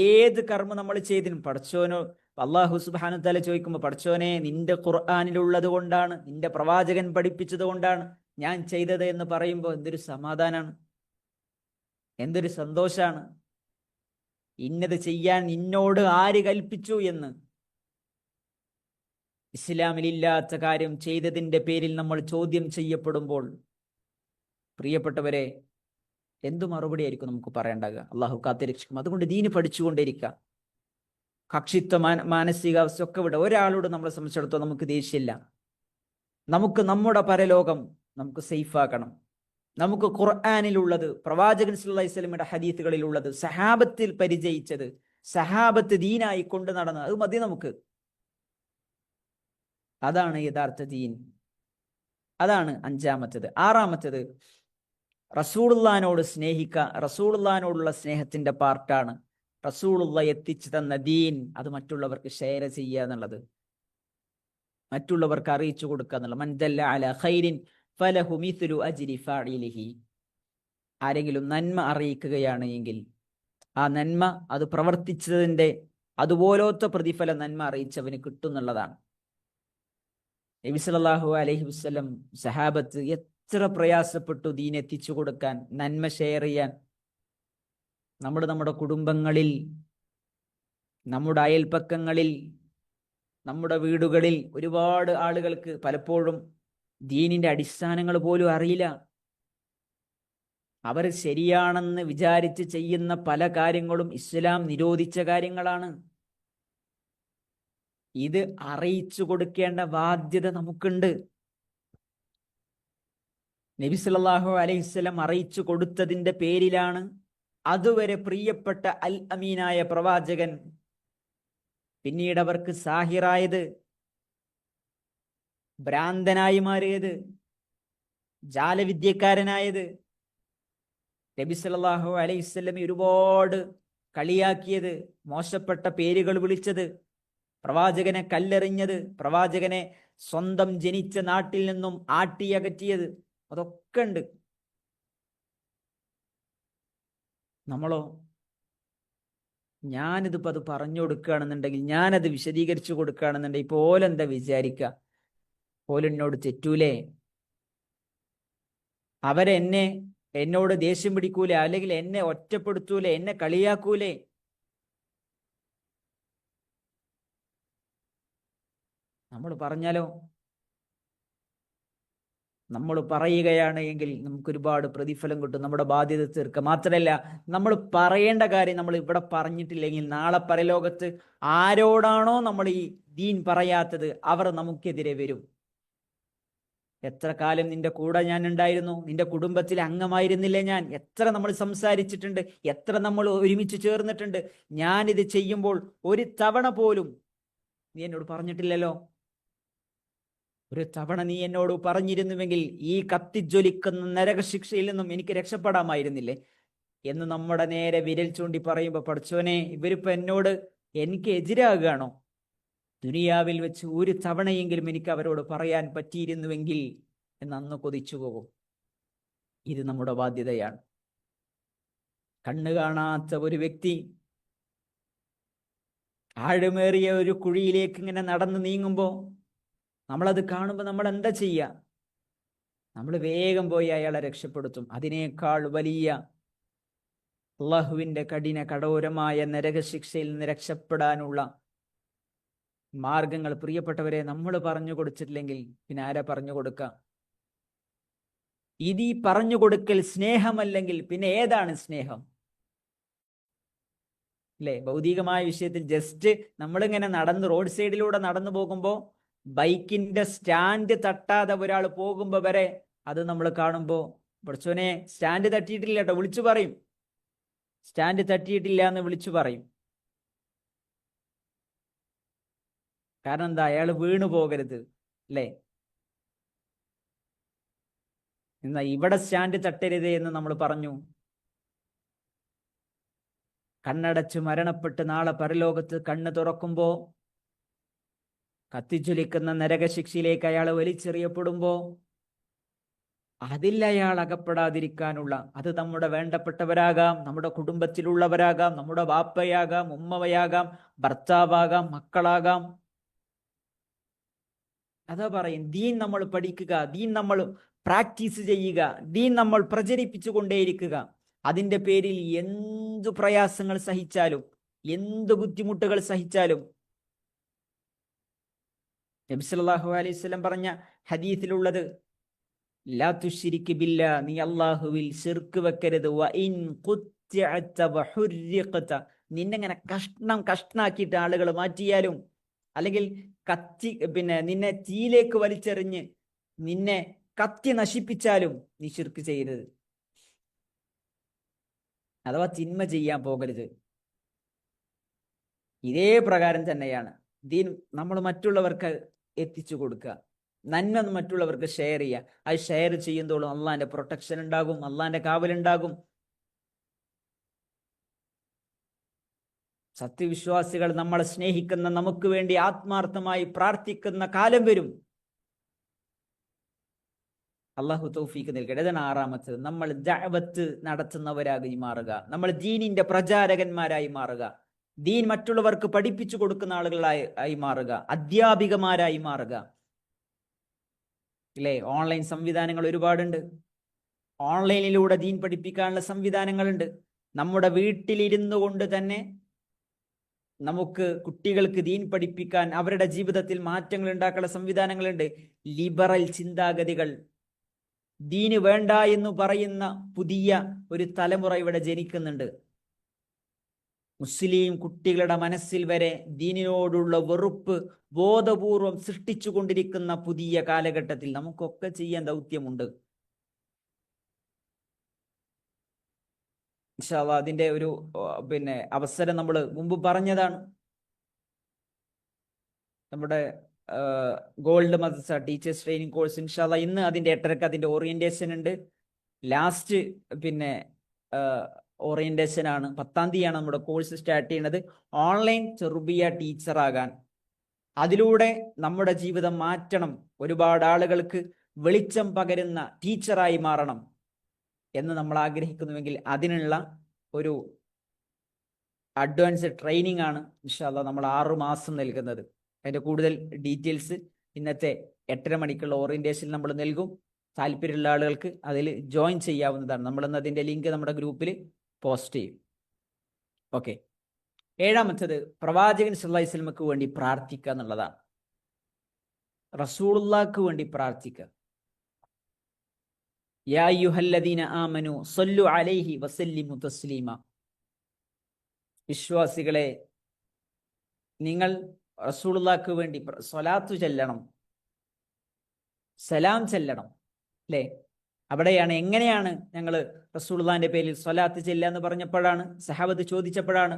ഏത് കർമ്മം നമ്മൾ ചെയ്തിനും പടച്ചോനോ അള്ളാഹു സുബ്ഹാനഹു തആല ചോദിക്കുമ്പോൾ, പടച്ചോനെ നിന്റെ ഖുർആനിലുള്ളത് കൊണ്ടാണ്, നിന്റെ പ്രവാചകൻ പഠിപ്പിച്ചത് കൊണ്ടാണ് ഞാൻ ചെയ്തത് എന്ന് പറയുമ്പോൾ എന്തൊരു സമാധാനാണ്, എന്തൊരു സന്തോഷാണ്. ഇന്നത് ചെയ്യാൻ നിന്നോട് ആര് കൽപ്പിച്ചു എന്ന്. ഇസ്ലാമിലില്ലാത്ത കാര്യം ചെയ്തതിൻ്റെ പേരിൽ നമ്മൾ ചോദ്യം ചെയ്യപ്പെടുമ്പോൾ പ്രിയപ്പെട്ടവരെ എന്തു മറുപടി ആയിരിക്കും നമുക്ക് പറയേണ്ടാകുക? അള്ളാഹു കാത്തുരക്ഷിക്കും. അതുകൊണ്ട് ദീന് പഠിച്ചുകൊണ്ടേയിരിക്കുക. കക്ഷിത്വ മാനസികാവസ്ഥ ഒക്കെ വിട. ഒരാളോട് നമ്മളെ സംബന്ധിച്ചിടത്തോളം നമുക്ക് ദേഷ്യമില്ല. നമുക്ക് നമ്മുടെ പരലോകം നമുക്ക് സേഫാക്കണം. നമുക്ക് ഖുർആനിലുള്ളത്, പ്രവാചകൻ സല്ലല്ലാഹു അലൈഹി വസല്ലമയുടെ ഹദീസുകളിലുള്ളത്, സഹാബത്തിൽ പരിചയിച്ചത്, സഹാബത്ത് ദീനായി കൊണ്ടു നടന്നത്, അത് മതി നമുക്ക്. അതാണ് യഥാർത്ഥ ദീൻ. അതാണ് 5-മത്തേത്. 6-മത്തേത്, റസൂലുള്ളാഹിനോട് സ്നേഹിക്കുക. റസൂലുള്ളാഹിനോടുള്ള സ്നേഹത്തിന്റെ പാർട്ടാണ് റസൂലുള്ള എത്തിച്ചു തന്ന ദീൻ. അത് മറ്റുള്ളവർക്ക് ഷെയർ ചെയ്യുക എന്നുള്ളത്, മറ്റുള്ളവർക്ക് അറിയിച്ചു കൊടുക്കുക എന്നുള്ളത്. മൻ ദല്ല അലാ ഖൈരിൻ ഫലഹു മിസ്ലു അജ്രി ഫാഇലിഹി. ആരെങ്കിലും നന്മ അറിയിക്കുകയാണ് എങ്കിൽ ആ നന്മ അത് പ്രവർത്തിച്ചതിന്റെ അതുപോലത്തെ പ്രതിഫലം നന്മ അറിയിച്ചവന് കിട്ടും എന്നുള്ളതാണ്. നബി സല്ലല്ലാഹു അലൈഹി വസല്ലം സഹാബത്ത് എത്ര പ്രയാസപ്പെട്ടു ദീൻ എത്തിച്ചു കൊടുക്കാൻ, നന്മ ഷെയർ ചെയ്യാൻ. നമ്മുടെ കുടുംബങ്ങളിൽ, നമ്മുടെ അയൽപ്പക്കങ്ങളിൽ, നമ്മുടെ വീടുകളിൽ ഒരുപാട് ആളുകൾക്ക് പലപ്പോഴും ദീനിന്റെ അടിസ്ഥാനങ്ങൾ പോലും അറിയില്ല. അവർ ശരിയാണെന്ന് വിചാരിച്ച് ചെയ്യുന്ന പല കാര്യങ്ങളും ഇസ്ലാം നിരോധിച്ച കാര്യങ്ങളാണ്. ഇത് അറിയിച്ചു കൊടുക്കേണ്ട ബാധ്യത നമുക്കുണ്ട്. നബി സല്ലല്ലാഹു അലൈഹി വസല്ലം അറിയിച്ചു കൊടുത്തതിന്റെ പേരിലാണ് അതുവരെ പ്രിയപ്പെട്ട അൽ അമീനായ പ്രവാചകൻ പിന്നീട് അവർക്ക് സാഹിറായത്, ഭ്രാന്തനായി മാറിയത്, ജാലവിദ്യക്കാരനായത്. നബി സല്ലല്ലാഹു അലൈഹി വസല്ലം ഒരുപാട് കളിയാക്കിയത്, മോശപ്പെട്ട പേരുകൾ വിളിച്ചത്, പ്രവാചകനെ കല്ലെറിഞ്ഞത്, പ്രവാചകനെ സ്വന്തം ജനിച്ച നാട്ടിൽ നിന്നും ആട്ടിയകറ്റിയത്, അതൊക്കെ ഉണ്ട്. നമ്മളോ? ഞാനിതിപ്പോൾ അത് പറഞ്ഞു കൊടുക്കുകയാണെന്നുണ്ടെങ്കിൽ, ഞാനത് വിശദീകരിച്ചു കൊടുക്കുകയാണെന്നുണ്ടെങ്കിൽ പോലെന്താ വിചാരിക്കുക? പോലെന്നോട് തെറ്റൂലേ? എന്നോട് ദേഷ്യം പിടിക്കൂലേ? അല്ലെങ്കിൽ എന്നെ ഒറ്റപ്പെടുത്തൂലേ? എന്നെ കളിയാക്കൂലേ? നമ്മൾ പറഞ്ഞാലോ? നമ്മൾ പറയുകയാണ് എങ്കിൽ നമുക്ക് ഒരുപാട് പ്രതിഫലം കിട്ടും, നമ്മുടെ ബാധ്യത തീർക്കുക. മാത്രമല്ല, നമ്മൾ പറയേണ്ട കാര്യം നമ്മൾ ഇവിടെ പറഞ്ഞിട്ടില്ലെങ്കിൽ നാളെ പരലോകത്ത് ആരോടാണോ നമ്മൾ ഈ ദീൻ പറയാത്തത് അവർ നമുക്കെതിരെ വരും. എത്ര കാലം നിന്റെ കൂടെ ഞാൻ ഉണ്ടായിരുന്നു, നിന്റെ കുടുംബത്തിലെ അംഗമായിരുന്നില്ലേ ഞാൻ? എത്ര നമ്മൾ സംസാരിച്ചിട്ടുണ്ട്, എത്ര നമ്മൾ ഒരുമിച്ച് ചേർന്നിട്ടുണ്ട്. ഞാനിത് ചെയ്യുമ്പോൾ ഒരു തവണ പോലും നീ എന്നോട് പറഞ്ഞിട്ടില്ലല്ലോ. ഒരു തവണ നീ എന്നോട് പറഞ്ഞിരുന്നുവെങ്കിൽ ഈ കത്തിജ്വലിക്കുന്ന നരകശിക്ഷയിൽ നിന്നും എനിക്ക് രക്ഷപ്പെടാമായിരുന്നില്ലേ എന്ന് നമ്മുടെ നേരെ വിരൽ ചൂണ്ടി പറയുമ്പോൾ, പഠിച്ചോനെ, ഇവരിപ്പോ എനിക്ക് എതിരാകുകയാണോ? ദുനിയാവിൽ വെച്ച് ഒരു തവണയെങ്കിലും എനിക്ക് അവരോട് പറയാൻ പറ്റിയിരുന്നുവെങ്കിൽ എന്ന് അന്ന് കൊതിച്ചു പോകും. ഇത് നമ്മുടെ ബാധ്യതയാണ്. കണ്ണു കാണാത്ത ഒരു വ്യക്തി ആഴമേറിയ ഒരു കുഴിയിലേക്ക് ഇങ്ങനെ നടന്നു നീങ്ങുമ്പോൾ നമ്മളത് കാണുമ്പോൾ നമ്മൾ എന്താ ചെയ്യുക? നമ്മൾ വേഗം പോയി അയാളെ രക്ഷപ്പെടുത്തും. അതിനേക്കാൾ വലിയ അല്ലാഹുവിന്റെ കഠോരമായ നരകശിക്ഷയിൽ നിന്ന് രക്ഷപ്പെടാനുള്ള മാർഗങ്ങൾ പ്രിയപ്പെട്ടവരെ നമ്മൾ പറഞ്ഞു കൊടുത്തിട്ടില്ലെങ്കിൽ പിന്നെ ആരാ പറഞ്ഞു കൊടുക്കുക? ഇത് ഈ പറഞ്ഞു കൊടുക്കൽ സ്നേഹമല്ലെങ്കിൽ പിന്നെ ഏതാണ് സ്നേഹം? അല്ലേ? ഭൗതികമായ വിഷയത്തിൽ ജസ്റ്റ് നമ്മളിങ്ങനെ റോഡ് സൈഡിലൂടെ നടന്നു പോകുമ്പോൾ ബൈക്കിന്റെ സ്റ്റാൻഡ് തട്ടാതെ ഒരാൾ പോകുമ്പോ വരെ അത് നമ്മൾ കാണുമ്പോൾ, പഠിച്ചോനെ സ്റ്റാൻഡ് തട്ടിയിട്ടില്ല കേട്ടോ, വിളിച്ചു പറയും. സ്റ്റാൻഡ് തട്ടിയിട്ടില്ല എന്ന് വിളിച്ചു പറയും. കാരണം എന്താ? അയാൾ വീണു പോകരുത്, അല്ലേ? എന്നാ ഇവിടെ സ്റ്റാൻഡ് തട്ടരുത് എന്ന് നമ്മൾ പറഞ്ഞു. കണ്ണടച്ച് മരണപ്പെട്ട് നാളെ പരലോകത്ത് കണ്ണ് തുറക്കുമ്പോ കത്തിജ്വലിക്കുന്ന നരകശിക്ഷയിലേക്ക് അയാൾ വലിച്ചെറിയപ്പെടുമ്പോ അതിൽ അയാൾ അകപ്പെടാതിരിക്കാനുള്ള, അത് നമ്മുടെ വേണ്ടപ്പെട്ടവരാകാം, നമ്മുടെ കുടുംബത്തിലുള്ളവരാകാം, നമ്മുടെ വാപ്പയാകാം, ഉമ്മവയാകാം, ഭർത്താവാകാം, മക്കളാകാം. അതാ പറയും, ദീൻ നമ്മൾ പഠിക്കുക, ദീൻ നമ്മൾ പ്രാക്ടീസ് ചെയ്യുക, ദീൻ നമ്മൾ പ്രചരിപ്പിച്ചു കൊണ്ടേയിരിക്കുക. അതിന്റെ പേരിൽ എന്തു പ്രയാസങ്ങൾ സഹിച്ചാലും, എന്ത് ബുദ്ധിമുട്ടുകൾ സഹിച്ചാലും, നബി സല്ലല്ലാഹു അലൈഹി വസല്ലം പറഞ്ഞ ഹദീസിലുള്ളത്, ലാ തുശ്രിക് ബില്ലാ, നീ അല്ലാഹുവിൽ ശിർക്ക് വെക്കരുത്. വ ഇൻ ഖുത്തിഅത വഹുരിഖത, നിന്നെങ്ങനെ കഷ്ണാക്കിയിട്ട് ആളുകൾ മാറ്റിയാലും, അല്ലെങ്കിൽ നിന്നെ തീയിലേക്ക് വലിച്ചെറിഞ്ഞ് നിന്നെ കത്തി നശിപ്പിച്ചാലും നീ ശിർക്ക് ചെയ്യരുത്. അഥവാ തിന്മ ചെയ്യാൻ പോകരുത്. ഇതേ പ്രകാരം തന്നെയാണ് ദീൻ നമ്മൾ മറ്റുള്ളവർക്ക് എത്തിച്ചു കൊടുക്കുക, നന്മ മറ്റുള്ളവർക്ക് ഷെയർ ചെയ്യുക. അത് ഷെയർ ചെയ്യുന്നതോളം അള്ളാന്റെ പ്രൊട്ടക്ഷൻ ഉണ്ടാകും, അള്ളാന്റെ കാവലുണ്ടാകും. സത്യവിശ്വാസികൾ നമ്മളെ സ്നേഹിക്കുന്ന, നമുക്ക് വേണ്ടി ആത്മാർത്ഥമായി പ്രാർത്ഥിക്കുന്ന കാലം വരും. അള്ളാഹു തൗഫീഖ് നൽകട്ടെ. അതാണ് ആറാമത്തത്, നമ്മൾ ദഅവത്ത് നടത്തുന്നവരായി മാറുക, നമ്മൾ ദീനിന്റെ പ്രചാരകന്മാരായി മാറുക, ദീൻ മറ്റുള്ളവർക്ക് പഠിപ്പിച്ചു കൊടുക്കുന്ന ആളുകളായി മാറുക, അധ്യാപികമാരായി മാറുക. അല്ലേ? ഓൺലൈൻ സംവിധാനങ്ങൾ ഒരുപാടുണ്ട്. ഓൺലൈനിലൂടെ ദീൻ പഠിപ്പിക്കാനുള്ള സംവിധാനങ്ങളുണ്ട്. നമ്മുടെ വീട്ടിലിരുന്നു കൊണ്ട് തന്നെ നമുക്ക് കുട്ടികൾക്ക് ദീൻ പഠിപ്പിക്കാൻ, അവരുടെ ജീവിതത്തിൽ മാറ്റങ്ങൾ ഉണ്ടാക്കാനുള്ള സംവിധാനങ്ങളുണ്ട്. ലിബറൽ ചിന്താഗതികൾ ദീന് വേണ്ട എന്ന് പറയുന്ന പുതിയ ഒരു തലമുറ ഇവിടെ ജനിക്കുന്നുണ്ട്. മുസ്ലിം കുട്ടികളുടെ മനസ്സിൽ വരെ ദീനിനോടുള്ള വെറുപ്പ് ബോധപൂർവം സൃഷ്ടിച്ചു കൊണ്ടിരിക്കുന്ന പുതിയ കാലഘട്ടത്തിൽ നമുക്കൊക്കെ ചെയ്യാൻ ദൗത്യമുണ്ട്. ഇൻഷാ അല്ലാഹ് അതിന്റെ ഒരു അവസരം നമ്മൾ മുമ്പ് പറഞ്ഞതാണ്. നമ്മുടെ ഗോൾഡ് മദ്രസ ടീച്ചേഴ്സ് ട്രെയിനിങ് കോഴ്സ് ഇൻഷാ അല്ലാഹ് ഇന്ന് അതിന്റെ 8:30 അതിന്റെ ഓറിയന്റേഷൻ ഉണ്ട്. ലാസ്റ്റ് ഓറിയന്റേഷൻ ആണ് 10-ാം തീയതിയാണ് നമ്മുടെ കോഴ്സ് സ്റ്റാർട്ട് ചെയ്യുന്നത്. ഓൺലൈൻ ചെറുബിയ ടീച്ചറാകാൻ, അതിലൂടെ നമ്മുടെ ജീവിതം മാറ്റണം, ഒരുപാട് ആളുകൾക്ക് വെളിച്ചം പകരുന്ന ടീച്ചറായി മാറണം എന്ന് നമ്മൾ ആഗ്രഹിക്കുന്നുവെങ്കിൽ അതിനുള്ള ഒരു അഡ്വാൻസ് ട്രെയിനിങ് ആണ് ഇൻഷാ അല്ലാഹ് നമ്മൾ 6 മാസം നൽകുന്നത്. അതിന്റെ കൂടുതൽ ഡീറ്റെയിൽസ് ഇന്നത്തെ 8:30 മണിക്കുള്ള ഓറിയന്റേഷനിൽ നമ്മൾ നൽകും. താല്പര്യമുള്ള ആളുകൾക്ക് അതിൽ ജോയിൻ ചെയ്യാവുന്നതാണ്. നമ്മളിന്ന് അതിന്റെ ലിങ്ക് നമ്മുടെ ഗ്രൂപ്പിൽ പോസ്റ്റ് ചെയ്യും. ഓക്കെ, 7-മത്തേത് പ്രവാചകൻ സല്ലല്ലാഹു അലൈഹി വസല്ലമക്ക് വേണ്ടി പ്രാർത്ഥിക്കുക എന്നുള്ളതാണ്. റസൂലുള്ളാഹിക്ക് വേണ്ടി പ്രാർത്ഥിക്കുക. യാ അയ്യുഹല്ലദീന ആമനു സ്വല്ലു അലൈഹി വസല്ലിമു തസ്ലീമ. വിശ്വാസികളെ, നിങ്ങൾ റസൂലുള്ളാഹിക്ക് വേണ്ടി സ്വലാത്തു ചെല്ലണം, സലാം ചെല്ലണം. അല്ലേ? അവിടെയാണ് എങ്ങനെയാണ് ഞങ്ങൾ റസൂലുള്ളാഹിന്റെ പേരിൽ സ്വലാത്ത് ചെല്ലുക എന്ന് പറഞ്ഞപ്പോഴാണ്, സഹാബത്ത് ചോദിച്ചപ്പോഴാണ്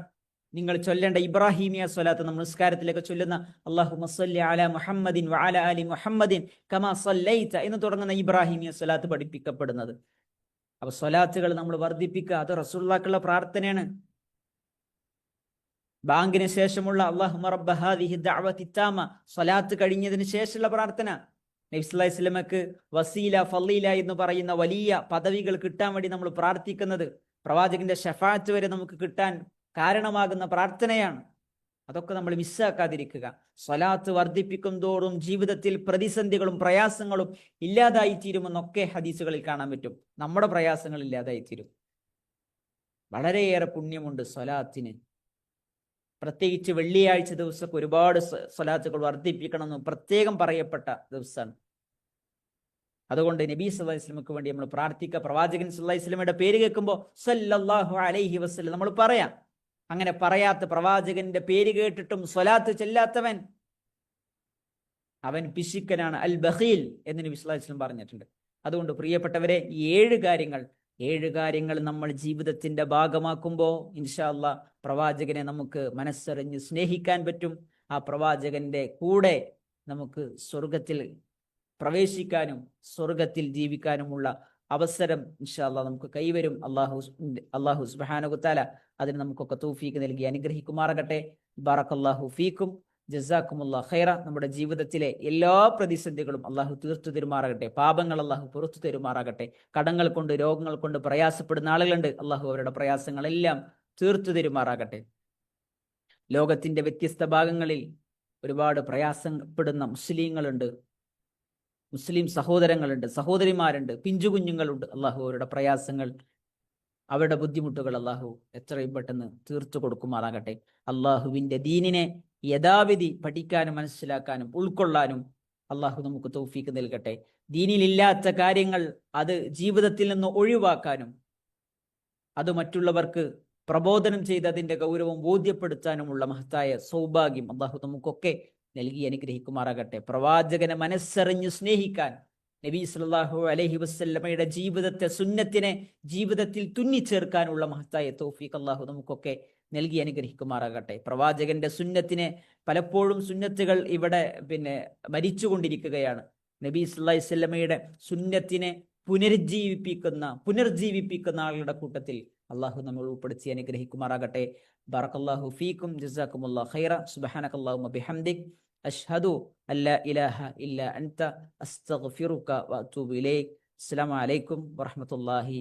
നിങ്ങൾ ചൊല്ലേണ്ട ഇബ്രാഹിമിയ സ്വലാത്ത്, നമ്മൾ നിസ്കാരത്തിലേക്ക് ചൊല്ലുന്ന അല്ലാഹുമ്മ സ്വല്ലി അലാ മുഹമ്മദിൻ വഅലാ ആലി മുഹമ്മദിൻ കമാ സ്വല്ലൈത എന്ന് തുടങ്ങുന്ന ഇബ്രാഹിമിയ സ്വലാത്ത് പഠിപ്പിക്കപ്പെടുന്നത്. അപ്പൊ സ്വലാത്തുകൾ നമ്മൾ വർദ്ധിപ്പിക്കുക, അത് റസൂലുള്ളാഹിക്കുള്ള പ്രാർത്ഥനയാണ്. ബാങ്കിന് ശേഷമുള്ള അല്ലാഹുമ്മ റബ്ബ ഹാദിഹി ദഅവതി താമ സ്വലാത്ത് കഴിഞ്ഞതിന് ശേഷമുള്ള പ്രാർത്ഥന. നബി സല്ലല്ലാഹു അലൈഹി വസല്ലമക്ക് വസീല ഫളീല എന്ന് പറയുന്ന വലിയ പദവികൾ കിട്ടാൻ വേണ്ടി നമ്മൾ പ്രാർത്ഥിക്കുന്നത്, പ്രവാചകന്റെ ശഫാഅത്ത് വരെ നമുക്ക് കിട്ടാൻ കാരണമാകുന്ന പ്രാർത്ഥനയാണ്. അതൊക്കെ നമ്മൾ മിസ്സാക്കാതിരിക്കുക. സ്വലാത്ത് വർദ്ധിപ്പിക്കും തോറും ജീവിതത്തിൽ പ്രതിസന്ധികളും പ്രയാസങ്ങളും ഇല്ലാതായി തീരുമെന്നൊക്കെ ഹദീസുകളിൽ കാണാൻ പറ്റും. നമ്മുടെ പ്രയാസങ്ങൾ ഇല്ലാതായി തീരും. വളരെയേറെ പുണ്യമുണ്ട് സ്വലാത്തിന്. പ്രത്യേകിച്ച് വെള്ളിയാഴ്ച ദിവസമൊക്കെ ഒരുപാട് സ്വലാത്തുകൾ വർദ്ധിപ്പിക്കണമെന്ന് പ്രത്യേകം പറയപ്പെട്ട ദിവസമാണ്. അതുകൊണ്ട് നബി സല്ലല്ലാഹു അലൈഹി വസല്ലമക്ക് വേണ്ടി നമ്മൾ പ്രാർത്ഥിക്കുക. പ്രവാചകൻ സല്ലല്ലാഹു അലൈഹി വസല്ലമയുടെ പേര് കേൾക്കുമ്പോൾ സല്ലല്ലാഹു അലൈഹി വസല്ലം നമ്മൾ പറയാം. അങ്ങനെ പറയാത്ത, പ്രവാചകന്റെ പേര് കേട്ടിട്ടും സ്വലാത്ത് ചെല്ലാത്തവൻ അവൻ പിശുക്കനാണ്, അൽ ബഖീൽ എന്ന് നബി സല്ലല്ലാഹു അലൈഹി വസല്ലം പറഞ്ഞിട്ടുണ്ട്. അതുകൊണ്ട് പ്രിയപ്പെട്ടവരെ, ഈ 7 കാര്യങ്ങൾ നമ്മൾ ജീവിതത്തിന്റെ ഭാഗമാക്കുമ്പോൾ ഇൻഷാ അല്ലാഹ് പ്രവാചകനെ നമുക്ക് മനസ്സറിഞ്ഞ് സ്നേഹിക്കാൻ പറ്റും. ആ പ്രവാചകന്റെ കൂടെ നമുക്ക് സ്വർഗത്തിൽ പ്രവേശിക്കാനും സ്വർഗത്തിൽ ജീവിക്കാനുമുള്ള അവസരം ഇൻഷാ അല്ലാഹ് നമുക്ക് കൈവരും. അല്ലാഹു സുബ്ഹാനഹു വ തആല അതിന് നമുക്കൊക്കെ തൗഫീഖ് നൽകി അനുഗ്രഹിക്കുമാറാകട്ടെ. ബറകല്ലാഹു ഫീക്കും, ജസാക്കുമുല്ലാഹ് ഖൈറ. നമ്മുടെ ജീവിതത്തിലെ എല്ലാ പ്രതിസന്ധികളും അള്ളാഹു തീർത്തു തരുമാറാകട്ടെ. പാപങ്ങൾ അള്ളാഹു പുറത്തു തരുമാറാകട്ടെ. കടങ്ങൾ കൊണ്ട്, രോഗങ്ങൾ കൊണ്ട് പ്രയാസപ്പെടുന്ന ആളുകളുണ്ട്, അള്ളാഹു അവരുടെ പ്രയാസങ്ങളെല്ലാം തീർത്തു തരുമാറാകട്ടെ. ലോകത്തിന്റെ വ്യത്യസ്ത ഭാഗങ്ങളിൽ ഒരുപാട് പ്രയാസപ്പെടുന്ന മുസ്ലിങ്ങളുണ്ട്, മുസ്ലിം സഹോദരങ്ങളുണ്ട്, സഹോദരിമാരുണ്ട്, പിഞ്ചുകുഞ്ഞുങ്ങളുണ്ട്. അള്ളാഹു അവരുടെ പ്രയാസങ്ങൾ, അവരുടെ ബുദ്ധിമുട്ടുകൾ അള്ളാഹു എത്രയും പെട്ടെന്ന് തീർത്തു കൊടുക്കുമാറാകട്ടെ. അള്ളാഹുവിന്റെ ദീനിനെ യഥാവിധി പഠിക്കാനും മനസ്സിലാക്കാനും ഉൾക്കൊള്ളാനും അള്ളാഹു നമുക്ക് തൗഫീഖ് നൽകട്ടെ. ദീനിലില്ലാത്ത കാര്യങ്ങൾ അത് ജീവിതത്തിൽ നിന്ന് ഒഴിവാക്കാനും അത് മറ്റുള്ളവർക്ക് പ്രബോധനം ചെയ്ത് അതിന്റെ ഗൗരവം ബോധ്യപ്പെടുത്താനുമുള്ള മഹത്തായ സൗഭാഗ്യം അള്ളാഹു നമുക്കൊക്കെ നൽകി അനുഗ്രഹിക്കുമാറാകട്ടെ. പ്രവാചകനെ മനസ്സറിഞ്ഞ് സ്നേഹിക്കാൻ, നബി സല്ലല്ലാഹു അലൈഹി വസല്ലമയുടെ ജീവിതത്തെ, സുന്നത്തിനെ ജീവിതത്തിൽ തുന്നിച്ചേർക്കാനുള്ള മഹത്തായ തൗഫീഖ് അള്ളാഹു നമുക്കൊക്കെ നൽകി അനുഗ്രഹിക്കുമാറാകട്ടെ. പ്രവാചകന്റെ സുന്നത്തിനെ, പലപ്പോഴും സുന്നത്തുകൾ ഇവിടെ മരിച്ചുകൊണ്ടിരിക്കുകയാണ്. നബി സല്ലല്ലാഹു അലൈഹി വസല്ലമയുടെ സുന്നത്തിനെ പുനർജീവിപ്പിക്കുന്ന ആളുകളുടെ കൂട്ടത്തിൽ അള്ളാഹു നമ്മൾ ഉൾപ്പെടുത്തി അനുഗ്രഹിക്കുമാറാകട്ടെ. ബറകല്ലാഹു ഫീക്കും, ജസാക്കുമുല്ലാഹു ഖൈറ. സുബ്ഹാനകല്ലാഹുമ്മ ബിഹംദിക് അഷ്ഹദു അല്ലാ ഇലാഹ ഇല്ലാ അൻത അസ്തഗ്ഫിറുക വഅതൂബു ഇലൈക്. അസ്സലാമു അലൈക്കും വറഹ്മത്തുള്ളാഹി